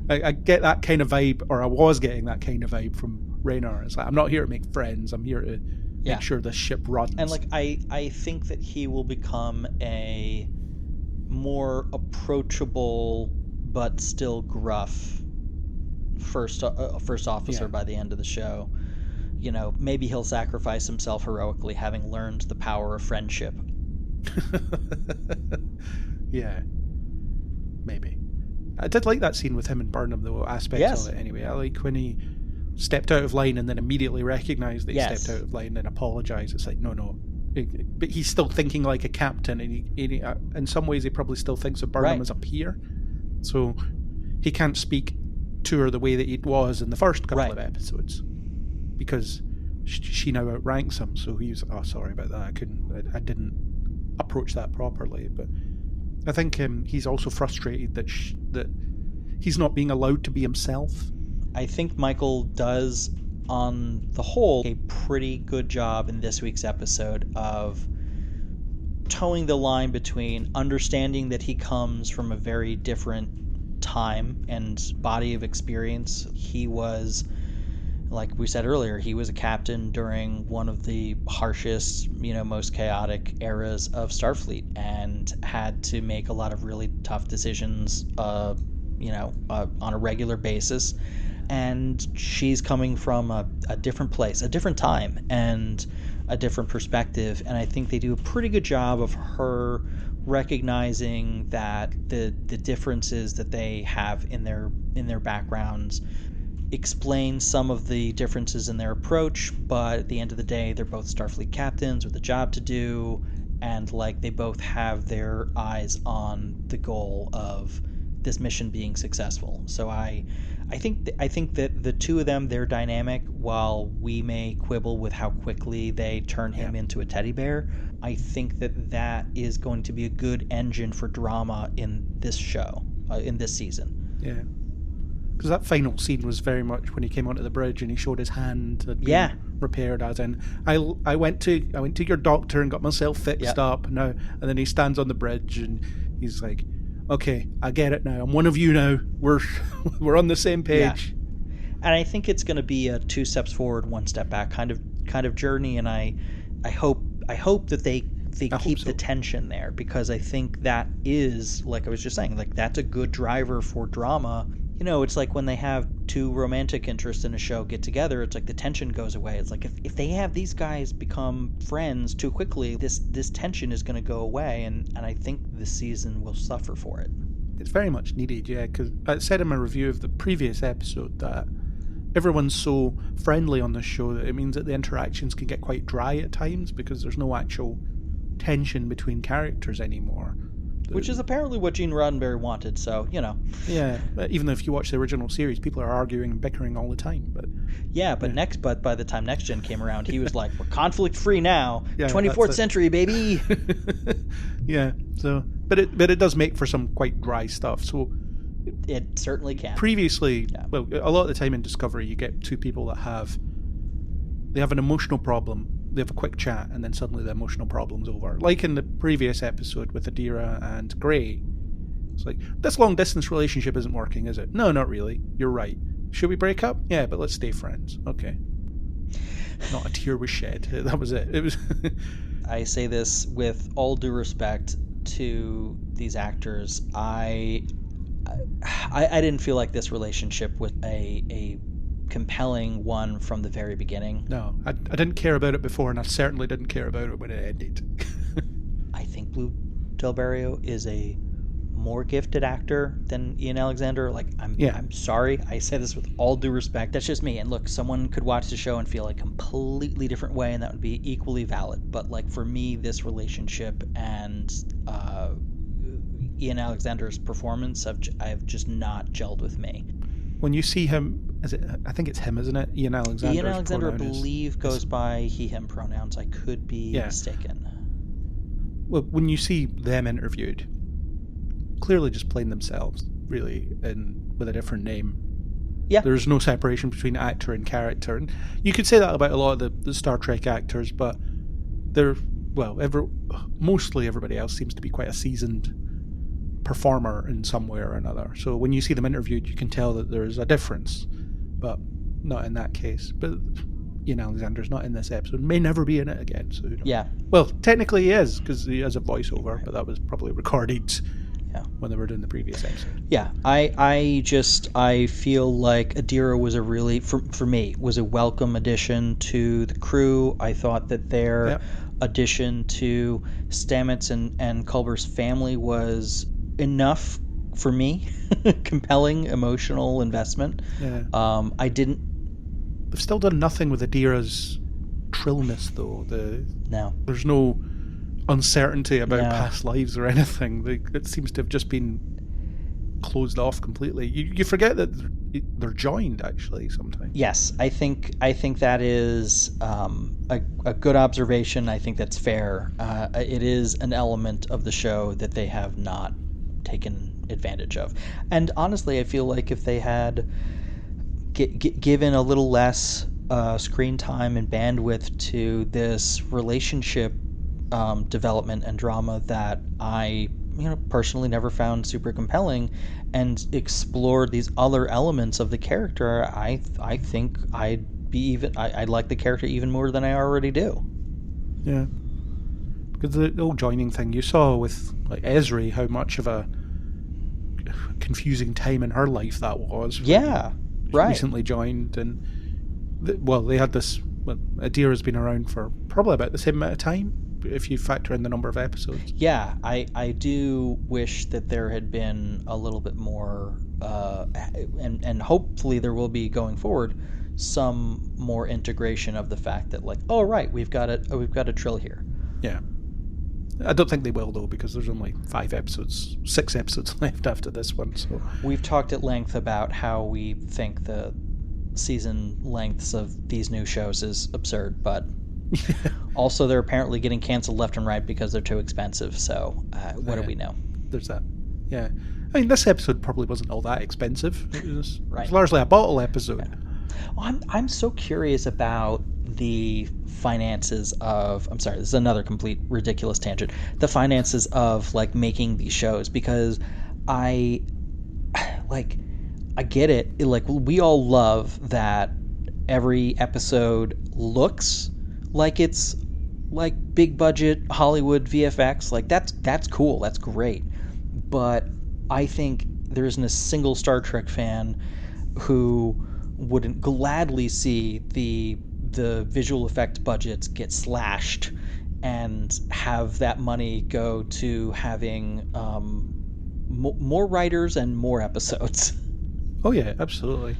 I get that kind of vibe, or I was getting that kind of vibe from Rayner. It's like, I'm not here to make friends, I'm here to make sure the ship runs. And like I think that he will become a more approachable but still gruff first officer by the end of the show. You know, maybe he'll sacrifice himself heroically, having learned the power of friendship. Yeah, maybe. I did like that scene with him and Burnham, though, aspects of it anyway. I like when he stepped out of line and then immediately recognised that he stepped out of line and apologised. It's like, no. But he's still thinking like a captain, and he in some ways he probably still thinks of Burnham as a peer. So he can't speak to her the way that he was in the first couple of episodes, because she now outranks him. So he's, sorry about that. I didn't approach that properly. But I think he's also frustrated that he's not being allowed to be himself. I think Michael does, on the whole, a pretty good job in this week's episode of towing the line between understanding that he comes from a very different time and body of experience. He was, like we said earlier, he was a captain during one of the harshest, most chaotic eras of Starfleet, and had to make a lot of really tough decisions, on a regular basis. And she's coming from a different place, a different time, and a different perspective. And I think they do a pretty good job of her recognizing that the differences that they have in their backgrounds explain some of the differences in their approach, but at the end of the day, they're both Starfleet captains with a job to do, and like they both have their eyes on the goal of this mission being successful. So I think that the two of them, their dynamic, while we may quibble with how quickly they turn him into a teddy bear, I think that is going to be a good engine for drama in this show, in this season. Yeah. Because that final scene was very much when he came onto the bridge and he showed his hand had been repaired, as in, I went to your doctor and got myself fixed up now, and then he stands on the bridge and he's like, okay, I get it now. I'm one of you now. We're on the same page. Yeah. And I think it's going to be a 2 steps forward, 1 step back kind of journey. And I hope that they keep the tension there, because I think that is, like I was just saying, like that's a good driver for drama. It's like when they have two romantic interests in a show get together, it's like the tension goes away. It's like if they have these guys become friends too quickly, this tension is going to go away, and I think this season will suffer for it. It's very much needed, yeah, because I said in my review of the previous episode that everyone's so friendly on this show that it means that the interactions can get quite dry at times, because there's no actual tension between characters anymore. Which is apparently what Gene Roddenberry wanted, so, Yeah, even though if you watch the original series, people are arguing and bickering all the time. But but by the time Next Gen came around, he was like, we're conflict-free now. 24th century, baby! Yeah, so... But it does make for some quite dry stuff, so... It certainly can. Previously, well, a lot of the time in Discovery, you get two people that have an emotional problem. They have a quick chat, and then suddenly the emotional problem's over. Like in the previous episode with Adira and Gray. It's like, this long-distance relationship isn't working, is it? No, not really. You're right. Should we break up? Yeah, but let's stay friends. Okay. Not a tear was shed. That was it. It was... I say this with all due respect to these actors. I didn't feel like this relationship was a compelling one from the very beginning. No, I didn't care about it before, and I certainly didn't care about it when it ended. I think Blue Del Barrio is a more gifted actor than Ian Alexander. I'm sorry, I say this with all due respect. That's just me. And look, someone could watch the show and feel a completely different way, and that would be equally valid. But for me, this relationship and Ian Alexander's performance have just not gelled with me. When you see him, I think it's him, isn't it? Ian Alexander. Ian Alexander, I believe, goes by he/him pronouns. I could be mistaken. Well, when you see them interviewed, clearly just playing themselves, really, and with a different name. Yeah. There's no separation between actor and character. And you could say that about a lot of the Star Trek actors, but mostly everybody else seems to be quite a seasoned performer in some way or another. So when you see them interviewed, you can tell that there's a difference, but not in that case. But Ian Alexander's not in this episode, may never be in it again. So yeah. Well, technically he is, because he has a voiceover, but that was probably recorded when they were doing the previous episode. Yeah, I feel like Adira was a really, for me, was a welcome addition to the crew. I thought that their addition to Stamets and Culber's family was enough for me. Compelling emotional investment. Yeah. They've still done nothing with Adira's trillness, though. No. There's no uncertainty about past lives or anything. It seems to have just been closed off completely. You forget that they're joined, actually, sometimes. Yes, I think that is a good observation. I think that's fair. It is an element of the show that they have not taken advantage of. And honestly, I feel like if they had given a little less screen time and bandwidth to this relationship development and drama that I personally never found super compelling, and explored these other elements of the character, I think I'd like the character even more than I already do. Yeah, because the whole joining thing, you saw with like Ezri how much of a confusing time in her life that was. Yeah, right. Recently joined, and they had this. Well, Adira's been around for probably about the same amount of time, if you factor in the number of episodes. Yeah, I do wish that there had been a little bit more, and hopefully there will be going forward, some more integration of the fact that, like, oh right, we've got a trill here. Yeah, I don't think they will, though, because there's only 6 episodes left after this one. So we've talked at length about how we think the season lengths of these new shows is absurd, but also they're apparently getting canceled left and right because they're too expensive. So what do we know? There's that. Yeah, I mean, this episode probably wasn't all that expensive. It was largely a bottle episode. Yeah. Well, I'm so curious about the finances of, I'm sorry, this is another complete ridiculous tangent, the finances of like making these shows, because I get it. Like, we all love that every episode looks like it's like big budget Hollywood VFX. Like, that's cool. That's great. But I think there isn't a single Star Trek fan who wouldn't gladly see the visual effect budgets get slashed and have that money go to having more writers and more episodes. Oh yeah, absolutely.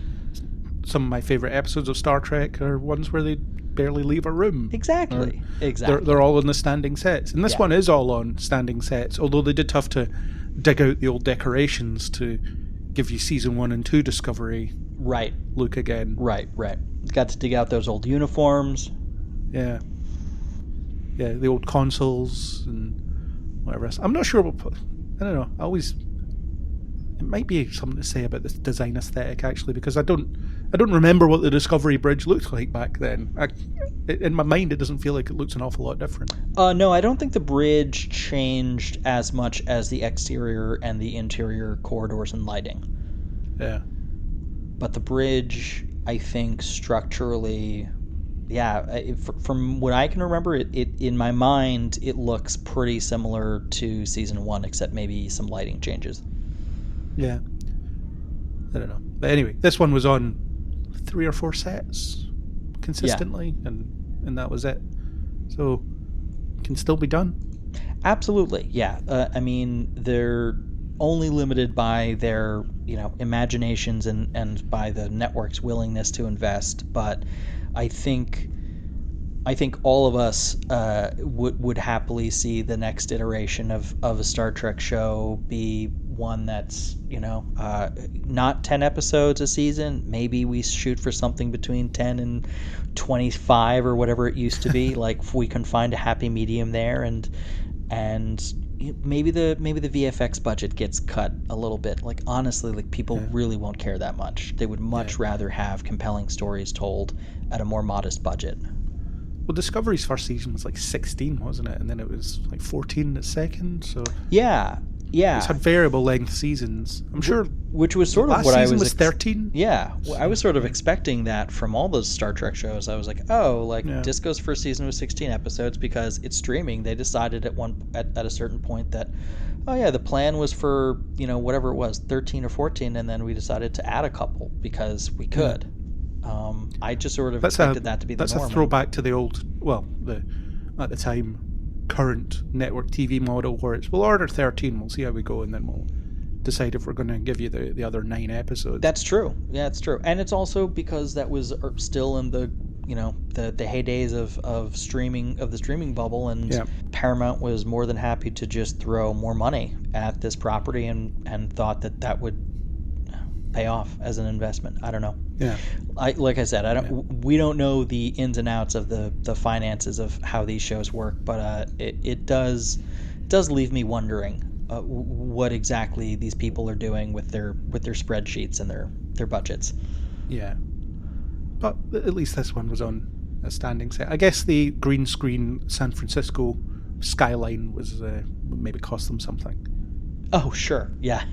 Some of my favorite episodes of Star Trek are ones where they barely leave a room. Exactly. They're all on the standing sets, and this one is all on standing sets. Although they did have to dig out the old decorations to give you season 1 and 2 Discovery. Right. Look again. Right. Got to dig out those old uniforms. Yeah. Yeah, the old consoles and whatever else. I'm not sure what. I don't know. It might be something to say about this design aesthetic, actually, because I don't remember what the Discovery Bridge looked like back then. In my mind, it doesn't feel like it looks an awful lot different. No, I don't think the bridge changed as much as the exterior and the interior corridors and lighting. Yeah. But the bridge, I think, structurally, from what I can remember, it in my mind, it looks pretty similar to season 1, except maybe some lighting changes. Yeah. I don't know. But anyway, this one was on 3 or 4 sets consistently, and that was it. So, it can still be done. Absolutely, yeah. I mean, they're only limited by their, imaginations and by the network's willingness to invest. But I think I think all of us would happily see the next iteration of a Star Trek show be one that's, not 10 episodes a season. Maybe we shoot for something between 10 and 25 or whatever it used to be. Like, if we can find a happy medium there, and maybe the VFX budget gets cut a little bit. Like, honestly, like, people really won't care that much. They would much rather have compelling stories told at a more modest budget. Well, Discovery's first season was like 16, wasn't it? And then it was like 14 the second. So yeah. It's had variable length seasons. I'm sure. Which was sort of last what I season was 13. Yeah, I was sort of expecting that from all those Star Trek shows. I was like, Disco's first season was 16 episodes because it's streaming. They decided at a certain point that, the plan was for whatever it was, 13 or 14, and then we decided to add a couple because we could. I just sort of expected that to be the norm. That's a throwback to the old, at the time, current network TV model where it's, we'll order 13, we'll see how we go, and then we'll decide if we're going to give you the other 9 episodes. That's true. Yeah, it's true. And it's also because that was still in the heydays of streaming, of the streaming bubble, and Paramount was more than happy to just throw more money at this property and thought that would pay off as an investment. I don't know. Yeah. Like I said, we don't know the ins and outs of the finances of how these shows work, but it does leave me wondering what exactly these people are doing with their spreadsheets and their budgets. Yeah. But at least this one was on a standing set. I guess the green screen San Francisco skyline was maybe cost them something. Oh, sure. Yeah.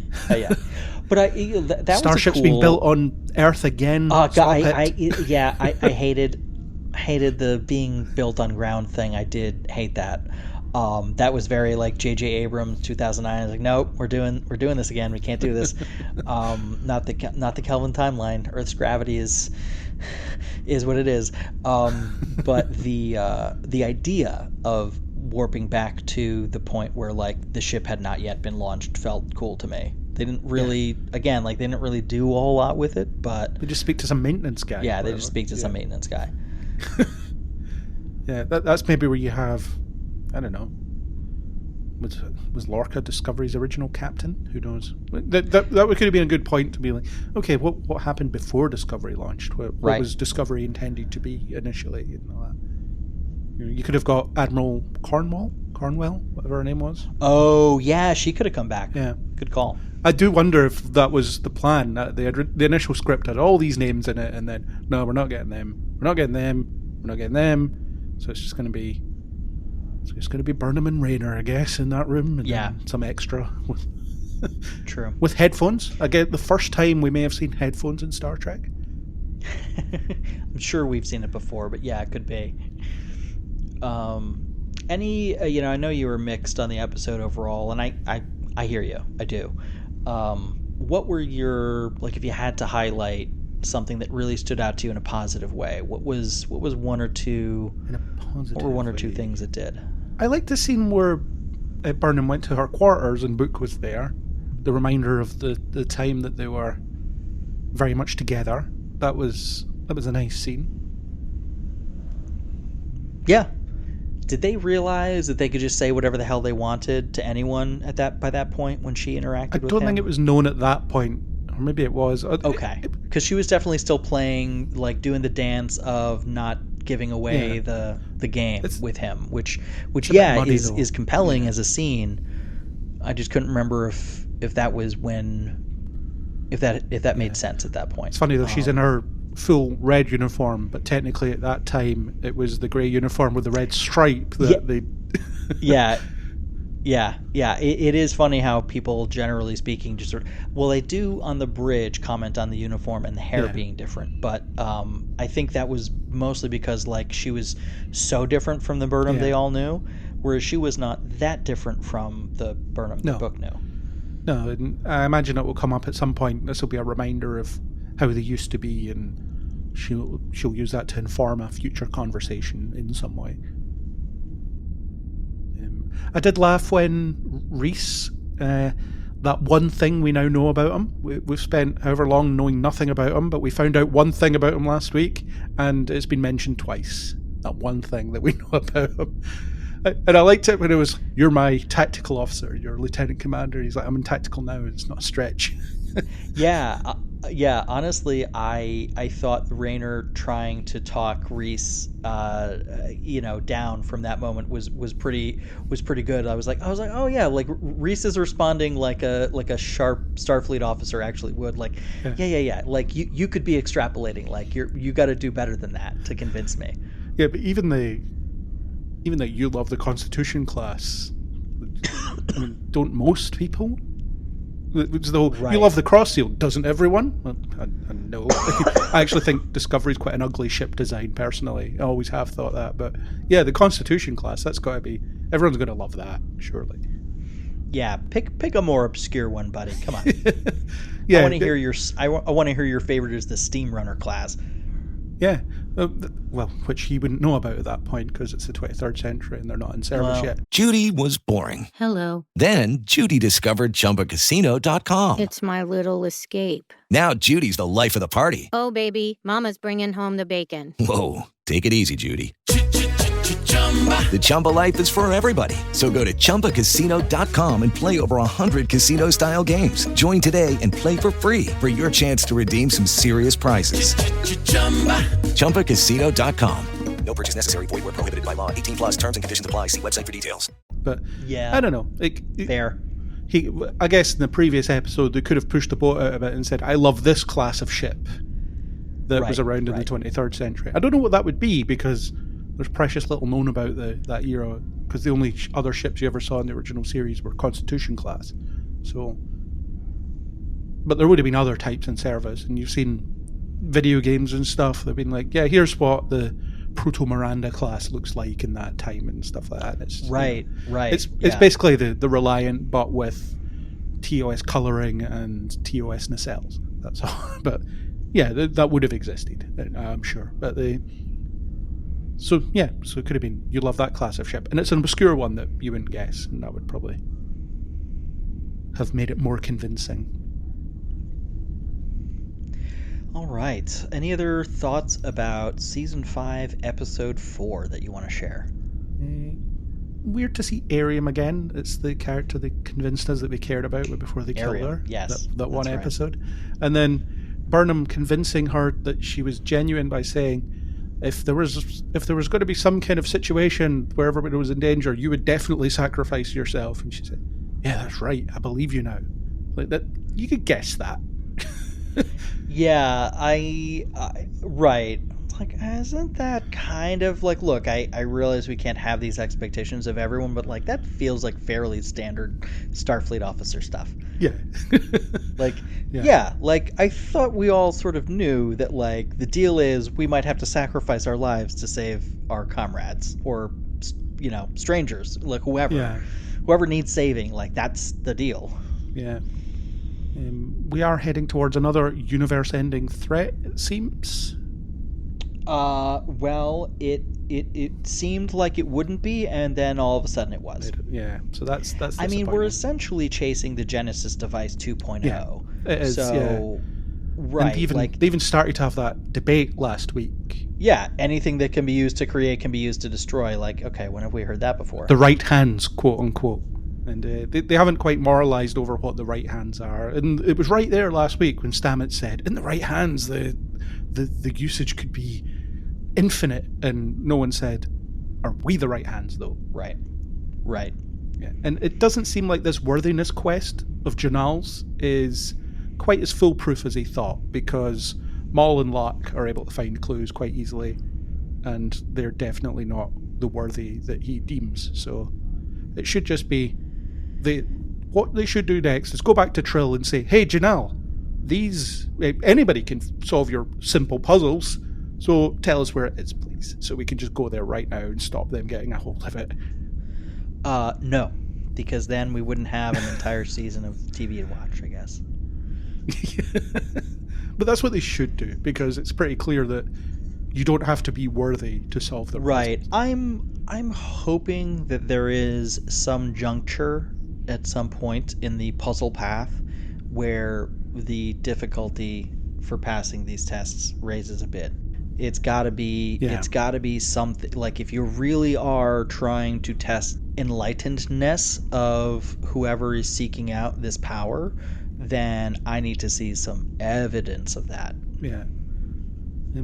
But that Starship's was being built on Earth again. Oh, God, I hated the being built on ground thing. I did hate that. That was very like J.J. Abrams 2009. I was like, nope, we're doing this again. We can't do this. Not the Kelvin timeline. Earth's gravity is what it is. But the idea of warping back to the point where like the ship had not yet been launched felt cool to me. They didn't really, they didn't really do a whole lot with it, but they just speak to some maintenance guy. Yeah, they just speak to some maintenance guy. Yeah, that's maybe where you have, I don't know, was Lorca Discovery's original captain? Who knows? That could have been a good point to be like, okay, what happened before Discovery launched? What was Discovery intended to be initially? And all that. You could have got Admiral Cornwell, whatever her name was. Oh, yeah, she could have come back. Yeah. Good call. I do wonder if that was the plan. The initial script had all these names in it, and then, no, we're not getting them. We're not getting them. We're not getting them. So it's just going to be Burnham and Rayner, I guess, in that room. And then some extra. True. With headphones. Again, the first time we may have seen headphones in Star Trek. I'm sure we've seen it before, but yeah, it could be. I know you were mixed on the episode overall, and I hear you. I do. What were your, like, if you had to highlight something that really stood out to you in a positive way, what was one or two things it did? I liked the scene where Burnham went to her quarters and Book was there. The reminder of the time that they were very much together. That was a nice scene. Yeah. Did they realize that they could just say whatever the hell they wanted to anyone by that point when she interacted with him? I don't think it was known at that point, or maybe it was. Okay, because she was definitely still playing, like doing the dance of not giving away the game with him, which is compelling as a scene. I just couldn't remember if that was if that made sense at that point. It's funny though, she's in her full red uniform, but technically at that time it was the grey uniform with the red stripe that they it is funny how people, generally speaking, just sort of, they do on the bridge comment on the uniform and the hair being different, but I think that was mostly because like she was so different from the Burnham they all knew, whereas she was not that different from the Burnham the book knew. No, and I imagine it will come up at some point. This will be a reminder of how they used to be, and she'll use that to inform a future conversation in some way. I did laugh when Reese, that one thing we now know about him, we've spent however long knowing nothing about him, but we found out one thing about him last week, and it's been mentioned twice. that one thing that we know about him. And I liked it when it was, "You're my tactical officer, you're lieutenant commander." He's like, "I'm in tactical now, it's not a stretch." Yeah, honestly, I thought Rayner trying to talk Reese, down from that moment was pretty good. I was like, oh yeah, like Reese is responding like a sharp Starfleet officer actually would. Like, yeah. Like you could be extrapolating. Like you got to do better than that to convince me. Yeah, but even that you love the Constitution class. I mean, don't most people? Though you love the Cross Seal, doesn't everyone? Well, I know. I actually think Discovery's quite an ugly ship design, personally. I always have thought that. But yeah, the Constitution class, that's got to be... Everyone's going to love that, surely. Yeah, pick a more obscure one, buddy. Come on. Yeah, I want to hear I want to hear your favorite is the Steam Runner class. Yeah, well, which he wouldn't know about at that point because it's the 23rd century and they're not in service yet. Judy was boring. Hello. Then Judy discovered ChumbaCasino.com. It's my little escape. Now Judy's the life of the party. Oh, baby, mama's bringing home the bacon. Whoa, take it easy, Judy. The Chumba life is for everybody. So go to ChumbaCasino.com and play over 100 casino-style games. Join today and play for free for your chance to redeem some serious prizes. ChumbaCasino.com. No purchase necessary. Void where prohibited by law. 18 plus terms and conditions apply. See website for details. But yeah, I don't know. Fair. I guess in the previous episode, they could have pushed the boat out of it and said, "I love this class of ship that was around in the 23rd century." I don't know what that would be because there's precious little known about that era, because the only other ships you ever saw in the original series were Constitution class. So, but there would have been other types in service, and you've seen video games and stuff. They've been like, yeah, here's what the Proto Miranda class looks like in that time and stuff like that. And it's right. It's basically the Reliant, but with TOS coloring and TOS nacelles. That's all. But yeah, that would have existed, I'm sure. But So it could have been, you love that class of ship. And it's an obscure one that you wouldn't guess, and that would probably have made it more convincing. All right. Any other thoughts about Season 5, Episode 4 that you want to share? Weird to see Ariam again. It's the character they convinced us that we cared about before they killed her. Yes. That one episode. Right. And then Burnham convincing her that she was genuine by saying, if there was going to be some kind of situation where everybody was in danger, you would definitely sacrifice yourself. And she said, "Yeah, that's right. I believe you now." Like that, you could guess that. Yeah, right. Like, isn't that kind of like? Look, I realize we can't have these expectations of everyone, but like that feels like fairly standard Starfleet officer stuff. Yeah. Like, yeah, like I thought we all sort of knew that like the deal is we might have to sacrifice our lives to save our comrades or, strangers, like whoever needs saving, like that's the deal. Yeah. We are heading towards another universe-ending threat, it seems. Well, it seemed like it wouldn't be, and then all of a sudden it was. Yeah, so that's I mean, we're essentially chasing the Genesis device 2.0. Yeah, it is, so, yeah. Right. And they even started to have that debate last week. Yeah, anything that can be used to create can be used to destroy. Like, okay, when have we heard that before? The right hands, quote unquote. And they haven't quite moralized over what the right hands are. And it was right there last week when Stamets said, in the right hands, the usage could be infinite. And no one said, are we the right hands, though? Right. Yeah. And it doesn't seem like this worthiness quest of Janal's is quite as foolproof as he thought, because Maul and Locke are able to find clues quite easily, and they're definitely not the worthy that he deems. So it should just be... What they should do next is go back to Trill and say, "Hey, Janal, anybody can solve your simple puzzles, so tell us where it is, please, so we can just go there right now and stop them getting a hold of it." No, because then we wouldn't have an entire season of TV to watch, I guess. But that's what they should do, because it's pretty clear that you don't have to be worthy to solve the puzzles. Right. I'm hoping that there is some juncture at some point in the puzzle path where the difficulty for passing these tests raises a bit. It's got to be something, like, if you really are trying to test enlightenedness of whoever is seeking out this power, then I need to see some evidence of that. Yeah.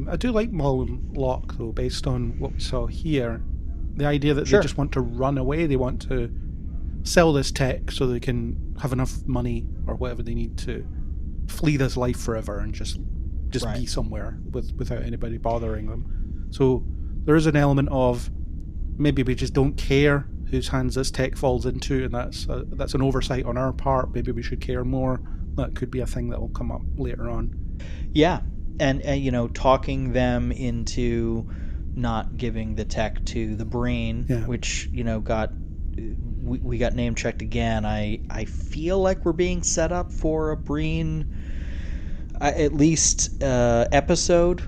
I do like Maul and Locke, though, based on what we saw here. The idea that they just want to run away, they want to sell this tech so they can have enough money or whatever they need to flee this life forever and just be somewhere without anybody bothering them. So there is an element of maybe we just don't care whose hands this tech falls into, and that's an oversight on our part. Maybe we should care more. That could be a thing that will come up later on. Yeah, and you know, talking them into not giving the tech to the Breen, which, you know, we got name checked again. I feel like we're being set up for a Breen at least episode,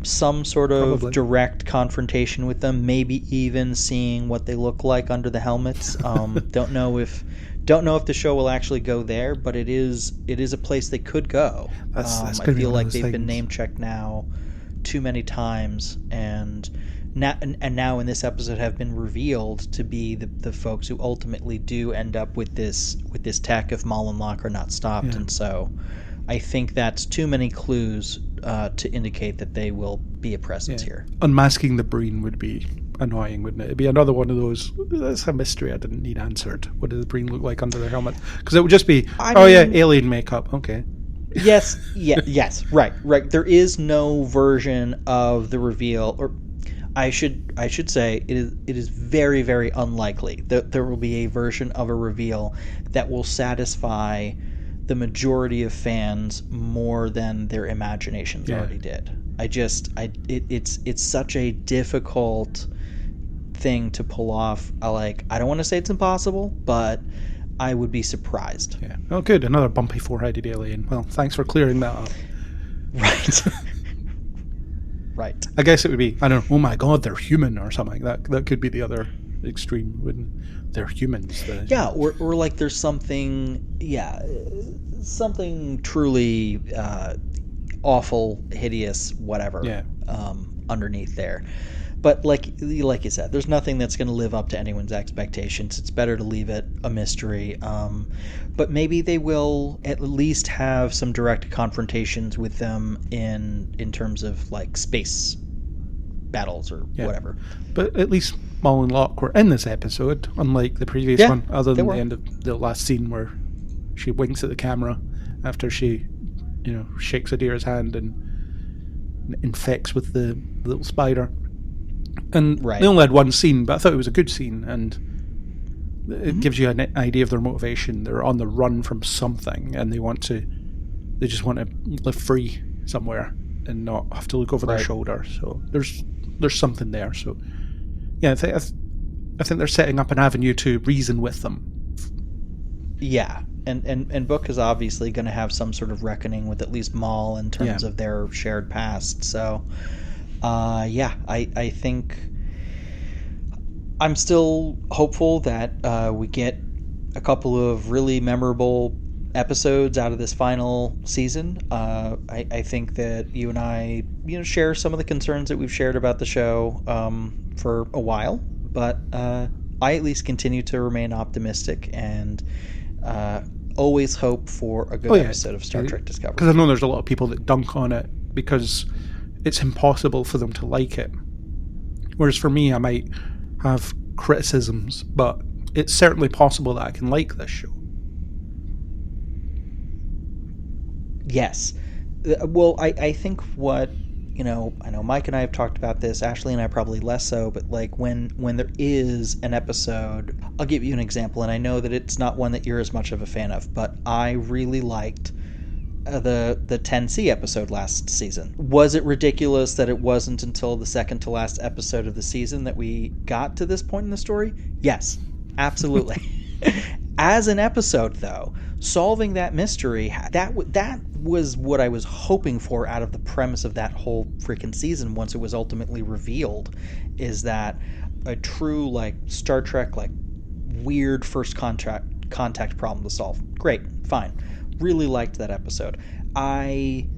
some sort of direct confrontation with them, maybe even seeing what they look like under the helmets. Don't know if the show will actually go there, but it is a place they could go. That's I feel like they've been name checked now too many times, and now in this episode have been revealed to be the folks who ultimately do end up with this tech if Maul and Locke are not stopped. And so I think that's too many clues to indicate that they will be a presence here. Unmasking the Breen would be annoying, wouldn't it? It'd be another one of those, that's a mystery I didn't need answered. What does the Breen look like under their helmet? Because it would just be, alien makeup, okay. Yes, right. There is no version of the reveal, or I should say it is very, very unlikely that there will be a version of a reveal that will satisfy the majority of fans more than their imaginations already did. It's such a difficult thing to pull off. I don't want to say it's impossible, but I would be surprised. Yeah. Oh, good. Another bumpy four-headed alien. Well, thanks for clearing that up. Right. Right. I guess it would be, I don't know, oh my god, they're human or something. That could be the other extreme, wouldn't it? They're humans. Yeah, or like there's something truly awful, hideous, whatever underneath there. But like you said, there's nothing that's going to live up to anyone's expectations. It's better to leave it a mystery. But maybe they will at least have some direct confrontations with them in terms of like space battles or whatever. But at least Maul and Locke were in this episode, unlike the previous one, other than the end of the last scene where she winks at the camera after she, shakes Adira's hand and infects with the little spider. And they only had one scene, but I thought it was a good scene, and it gives you an idea of their motivation. They're on the run from something, and they just want to live free somewhere and not have to look over their shoulder. So there's something there. So yeah, I think they're setting up an avenue to reason with them. Yeah, and Book is obviously going to have some sort of reckoning with at least Maul in terms of their shared past. So. I think I'm still hopeful that we get a couple of really memorable episodes out of this final season. I think that you and I, share some of the concerns that we've shared about the show for a while, but I at least continue to remain optimistic and always hope for a good episode of Star Trek Discovery. Because I know there's a lot of people that dunk on it because it's impossible for them to like it. Whereas for me, I might have criticisms, but it's certainly possible that I can like this show. Yes. Well, I think what, I know Mike and I have talked about this, Ashley and I probably less so, but like when there is an episode, I'll give you an example, and I know that it's not one that you're as much of a fan of, but I really liked the 10C episode last season. Was it ridiculous that it wasn't until the second to last episode of the season that we got to this point in the story? Yes, absolutely. As an episode, though, solving that mystery, that was what I was hoping for out of the premise of that whole freaking season once it was ultimately revealed, is that a true, like, Star Trek, like, weird first contact problem to solve. Great, fine. Really liked that episode. I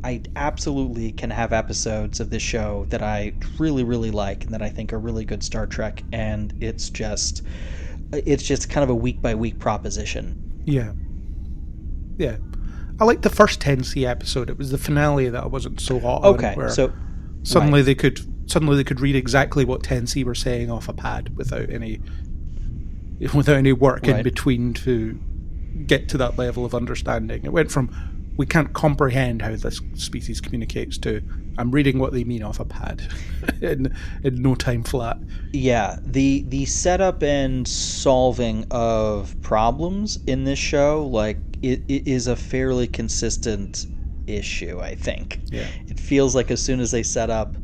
I absolutely can have episodes of this show that I really, really like and that I think are really good Star Trek, and it's just kind of a week-by-week proposition. Yeah. Yeah. I liked the first 10C episode. It was the finale that I wasn't so hot on. Okay, where so suddenly they could read exactly what 10C were saying off a pad without any work in between to get to that level of understanding. It went from we can't comprehend how this species communicates to I'm reading what they mean off a pad in no time flat. Yeah, the setup and solving of problems in this show, like it is a fairly consistent issue, I think. Yeah. It feels like as soon as they set up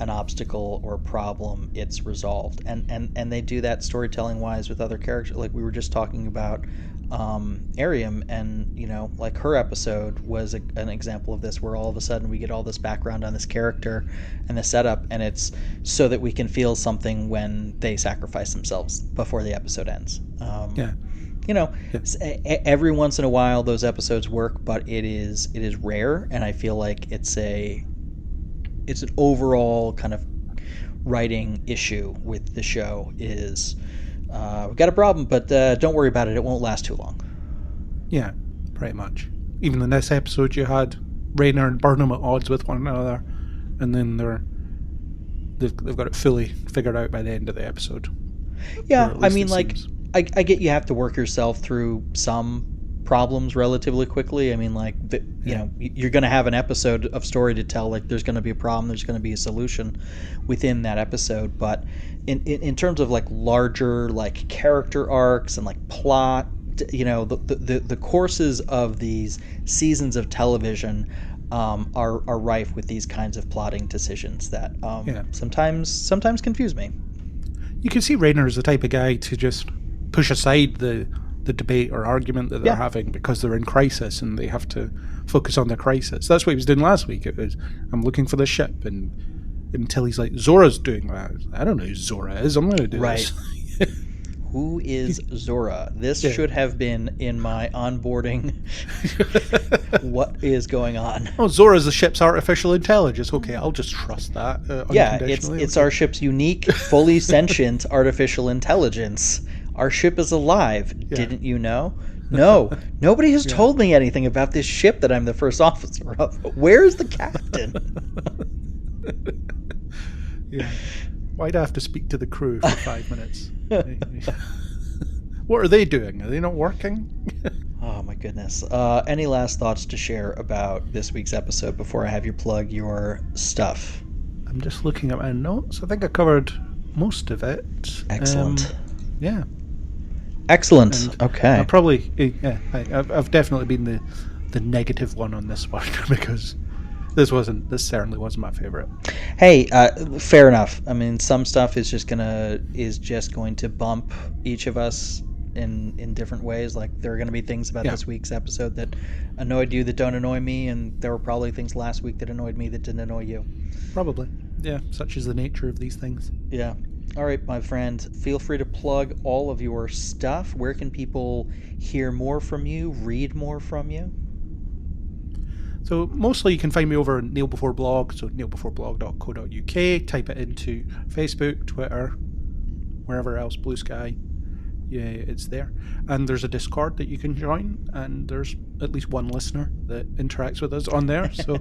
an obstacle or problem, it's resolved. And they do that storytelling wise with other characters. Like we were just talking about Ariam, and like her episode was an example of this, where all of a sudden we get all this background on this character and the setup, and it's so that we can feel something when they sacrifice themselves before the episode ends. Every once in a while those episodes work, but it is rare, and I feel like it's an overall kind of writing issue with the show is we've got a problem, but don't worry about it. It won't last too long. Yeah, pretty much. Even in this episode, you had Rayner and Burnham at odds with one another, and then they've got it fully figured out by the end of the episode. Yeah, I mean, like, I get you have to work yourself through some problems relatively quickly. I mean, like, you're going to have an episode of story to tell. Like, there's going to be a problem, there's going to be a solution within that episode. But in terms of like larger like character arcs and like plot, the courses of these seasons of television are rife with these kinds of plotting decisions that sometimes confuse me. You can see Rayner as the type of guy to just push aside the debate or argument that they're having because they're in crisis and they have to focus on their crisis. That's what he was doing last week. It was, I'm looking for the ship, and until he's like, Zora's doing that. I don't know who Zora is. I'm going to do this. Who is Zora? This should have been in my onboarding. What is going on? Oh, Zora's the ship's artificial intelligence. Okay, I'll just trust that. It's our ship's unique, fully sentient artificial intelligence. Our ship is alive. Yeah. Didn't you know? No. Nobody has told me anything about this ship that I'm the first officer of. Where's the captain? Yeah. Why'd I have to speak to the crew for 5 minutes? What are they doing? Are they not working? Oh, my goodness. Any last thoughts to share about this week's episode before I have you plug your stuff? I'm just looking at my notes. I think I covered most of it. Excellent. Yeah. Excellent. And okay. I've definitely been the negative one on this one because this certainly wasn't my favorite. Hey, fair enough. I mean, some stuff is just going to bump each of us in different ways. Like, there are going to be things about this week's episode that annoyed you that don't annoy me, and there were probably things last week that annoyed me that didn't annoy you. Probably. Yeah, such is the nature of these things. Yeah. All right, my friend, feel free to plug all of your stuff. Where can people hear more from you, read more from you? So mostly you can find me over at Kneel Before Blog, so kneelbeforeblog.co.uk. Type it into Facebook, Twitter, wherever else, Blue Sky. Yeah, it's there. And there's a Discord that you can join, and there's at least one listener that interacts with us on there. So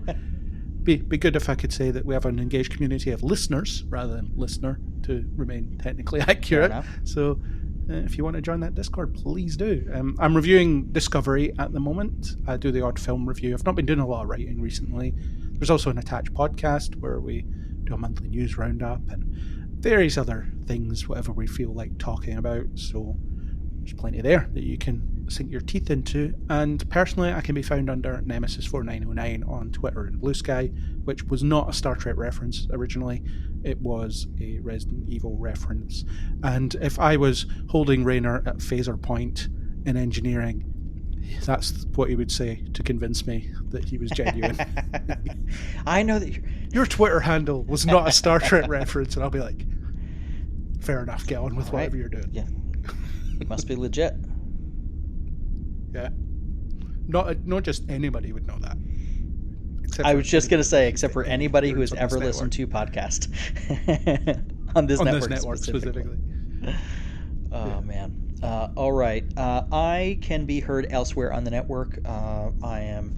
be good if I could say that we have an engaged community of listeners rather than listener to remain technically accurate. So if you want to join that Discord, please do. I'm reviewing Discovery at the moment. I do the odd film review. I've not been doing a lot of writing recently. There's also an attached podcast where we do a monthly news roundup and various other things, whatever we feel like talking about. So there's plenty there that you can sink your teeth into. And personally, I can be found under Nemesis4909 on Twitter and Blue Sky, which was not a Star Trek reference originally. It was a Resident Evil reference. And if I was holding Rayner at phaser point in engineering, that's what he would say to convince me that he was genuine. I know that your Twitter handle was not a Star Trek reference, and I'll be like, fair enough, get on with whatever you're doing. Yeah. It must be legit. Yeah. Not just anybody would know that. I was just going to say, except for anybody who has ever listened to podcast on this network specifically. Oh, man. All right. I can be heard elsewhere on the network. I am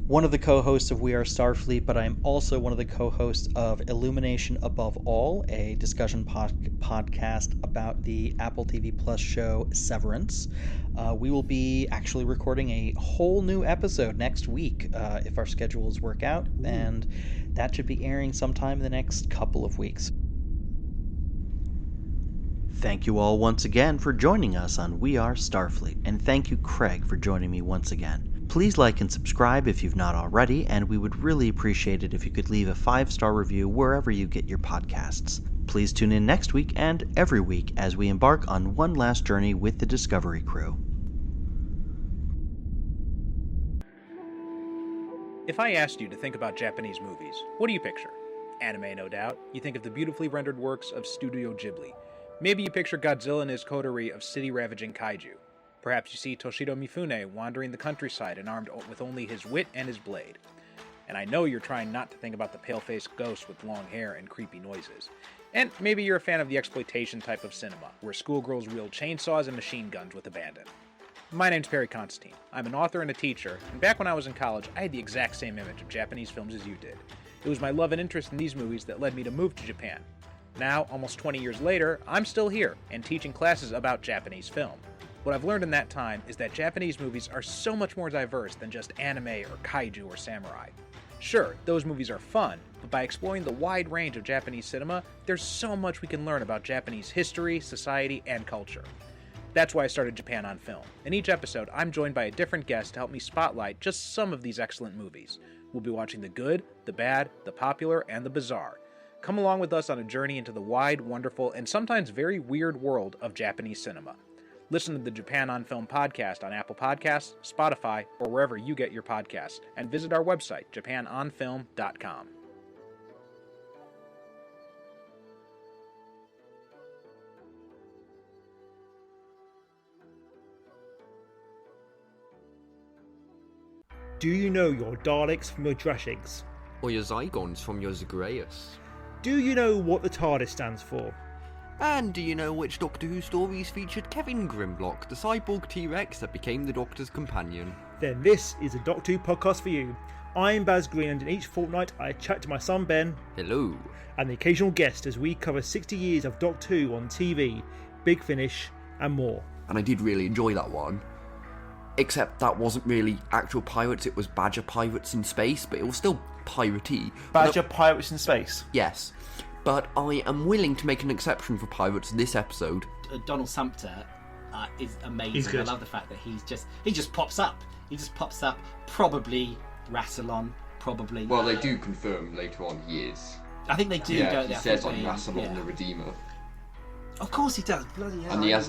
one of the co-hosts of We Are Starfleet, but I am also one of the co-hosts of Illumination Above All, a discussion podcast about the Apple TV Plus show Severance. We will be actually recording a whole new episode next week if our schedules work out, and that should be airing sometime in the next couple of weeks. Thank you all once again for joining us on We Are Starfleet, and thank you, Craig, for joining me once again. Please like and subscribe if you've not already, and we would really appreciate it if you could leave a 5-star review wherever you get your podcasts. Please tune in next week and every week as we embark on one last journey with the Discovery crew. If I asked you to think about Japanese movies, what do you picture? Anime, no doubt. You think of the beautifully rendered works of Studio Ghibli. Maybe you picture Godzilla and his coterie of city-ravaging kaiju. Perhaps you see Toshiro Mifune wandering the countryside and armed with only his wit and his blade. And I know you're trying not to think about the pale-faced ghost with long hair and creepy noises. And maybe you're a fan of the exploitation type of cinema, where schoolgirls wield chainsaws and machine guns with abandon. My name's Perry Constantine. I'm an author and a teacher, and back when I was in college, I had the exact same image of Japanese films as you did. It was my love and interest in these movies that led me to move to Japan. Now, almost 20 years later, I'm still here, and teaching classes about Japanese film. What I've learned in that time is that Japanese movies are so much more diverse than just anime or kaiju or samurai. Sure, those movies are fun, but by exploring the wide range of Japanese cinema, there's so much we can learn about Japanese history, society, and culture. That's why I started Japan on Film. In each episode, I'm joined by a different guest to help me spotlight just some of these excellent movies. We'll be watching the good, the bad, the popular, and the bizarre. Come along with us on a journey into the wide, wonderful, and sometimes very weird world of Japanese cinema. Listen to the Japan on Film podcast on Apple Podcasts, Spotify, or wherever you get your podcasts, and visit our website, japanonfilm.com. Do you know your Daleks from your Drashigs? Or your Zygons from your Zagreus? Do you know what the TARDIS stands for? And do you know which Doctor Who stories featured Kevin Grimlock, the cyborg T-Rex that became the Doctor's companion? Then this is a Doctor Who podcast for you. I'm Baz Green, and each fortnight I chat to my son Ben. Hello. And the occasional guest as we cover 60 years of Doctor Who on TV, Big Finish, and more. And I did really enjoy that one. Except that wasn't really actual pirates, it was Badger pirates in space, but it was still piratey. Badger pirates in space? Yes. But I am willing to make an exception for pirates this episode. Donald Sumter is amazing. He's good. I love the fact that he just pops up. He just pops up. Probably Rassilon. Probably. Well, they do confirm later on he is. I think they do. Yeah, don't he they? says on Rassilon the Redeemer. Of course he does. Bloody hell! And he has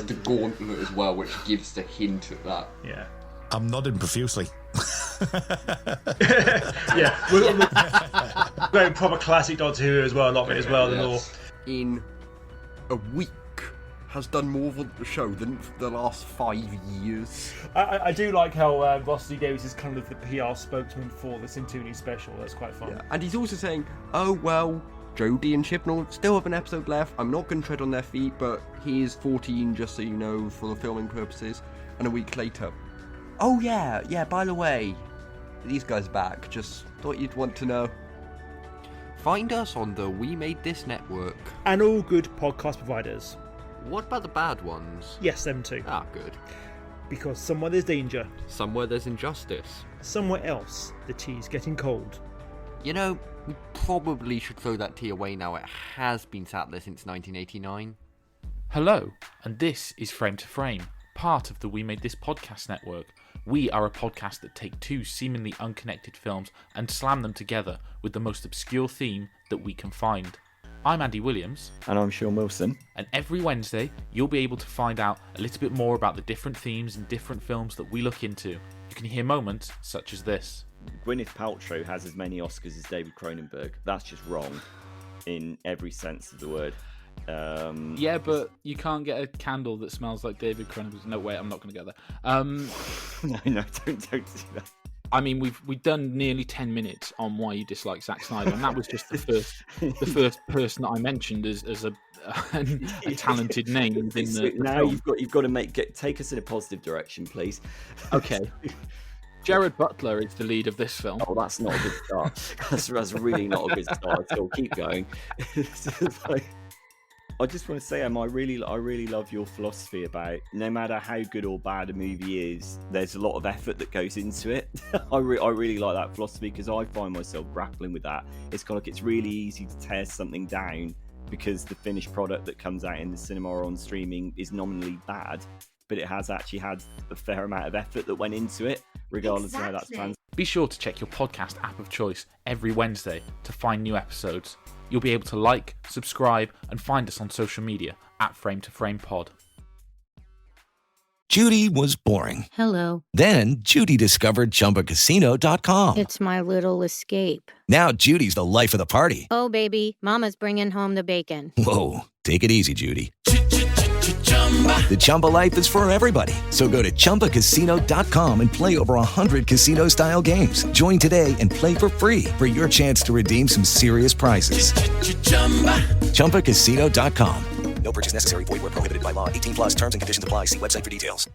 the gauntlet as well, which gives the hint at that. Yeah. I'm nodding profusely. Yeah, we're very proper classic Doctor Who as well, a lot of it as well. Yes. In a week has done more for the show than for the last 5 years. I do like how Ross D. Davies is kind of the PR spokesman for the Centurion special. That's quite fun. Yeah. And he's also saying, oh well, Jodie and Chibnall still have an episode left. I'm not going to tread on their feet, but he is 14, just so you know, for the filming purposes. And a week later, oh yeah, by the way, these guys are back. Just thought you'd want to know. Find us on the We Made This network. And all good podcast providers. What about the bad ones? Yes, them too. Ah, good. Because somewhere there's danger. Somewhere there's injustice. Somewhere else, the tea's getting cold. You know, we probably should throw that tea away now. It has been sat there since 1989. Hello, and this is Frame to Frame, part of the We Made This podcast network. We are a podcast that take two seemingly unconnected films and slam them together with the most obscure theme that we can find. I'm Andy Williams. And I'm Sean Wilson. And every Wednesday, you'll be able to find out a little bit more about the different themes and different films that we look into. You can hear moments such as this. Gwyneth Paltrow has as many Oscars as David Cronenberg. That's just wrong in every sense of the word. Yeah, but you can't get a candle that smells like David Cronenberg. No, wait, I'm not going to go there. No, don't do that. I mean, we've done nearly 10 minutes on why you dislike Zack Snyder, and that was just the first person that I mentioned as a talented name within the now film. you've got to take us in a positive direction, please. Okay. Jared Butler is the lead of this film. Oh, that's not a good start. That's really not a good start at all. Keep going. I just want to say, I really love your philosophy about no matter how good or bad a movie is, there's a lot of effort that goes into it. I really like that philosophy because I find myself grappling with that. It's kind of like it's really easy to tear something down because the finished product that comes out in the cinema or on streaming is nominally bad, but it has actually had a fair amount of effort that went into it, regardless of how that's planned. Be sure to check your podcast app of choice every Wednesday to find new episodes. You'll be able to like, subscribe, and find us on social media at Frame2Frame Pod. Judy was boring. Hello. Then Judy discovered ChumbaCasino.com. It's my little escape. Now Judy's the life of the party. Oh, baby, mama's bringing home the bacon. Whoa, take it easy, Judy. The Chumba life is for everybody. So go to ChumbaCasino.com and play over 100 casino-style games. Join today and play for free for your chance to redeem some serious prizes. ChumbaCasino.com. No purchase necessary. Void where prohibited by law. 18+ terms and conditions apply. See website for details.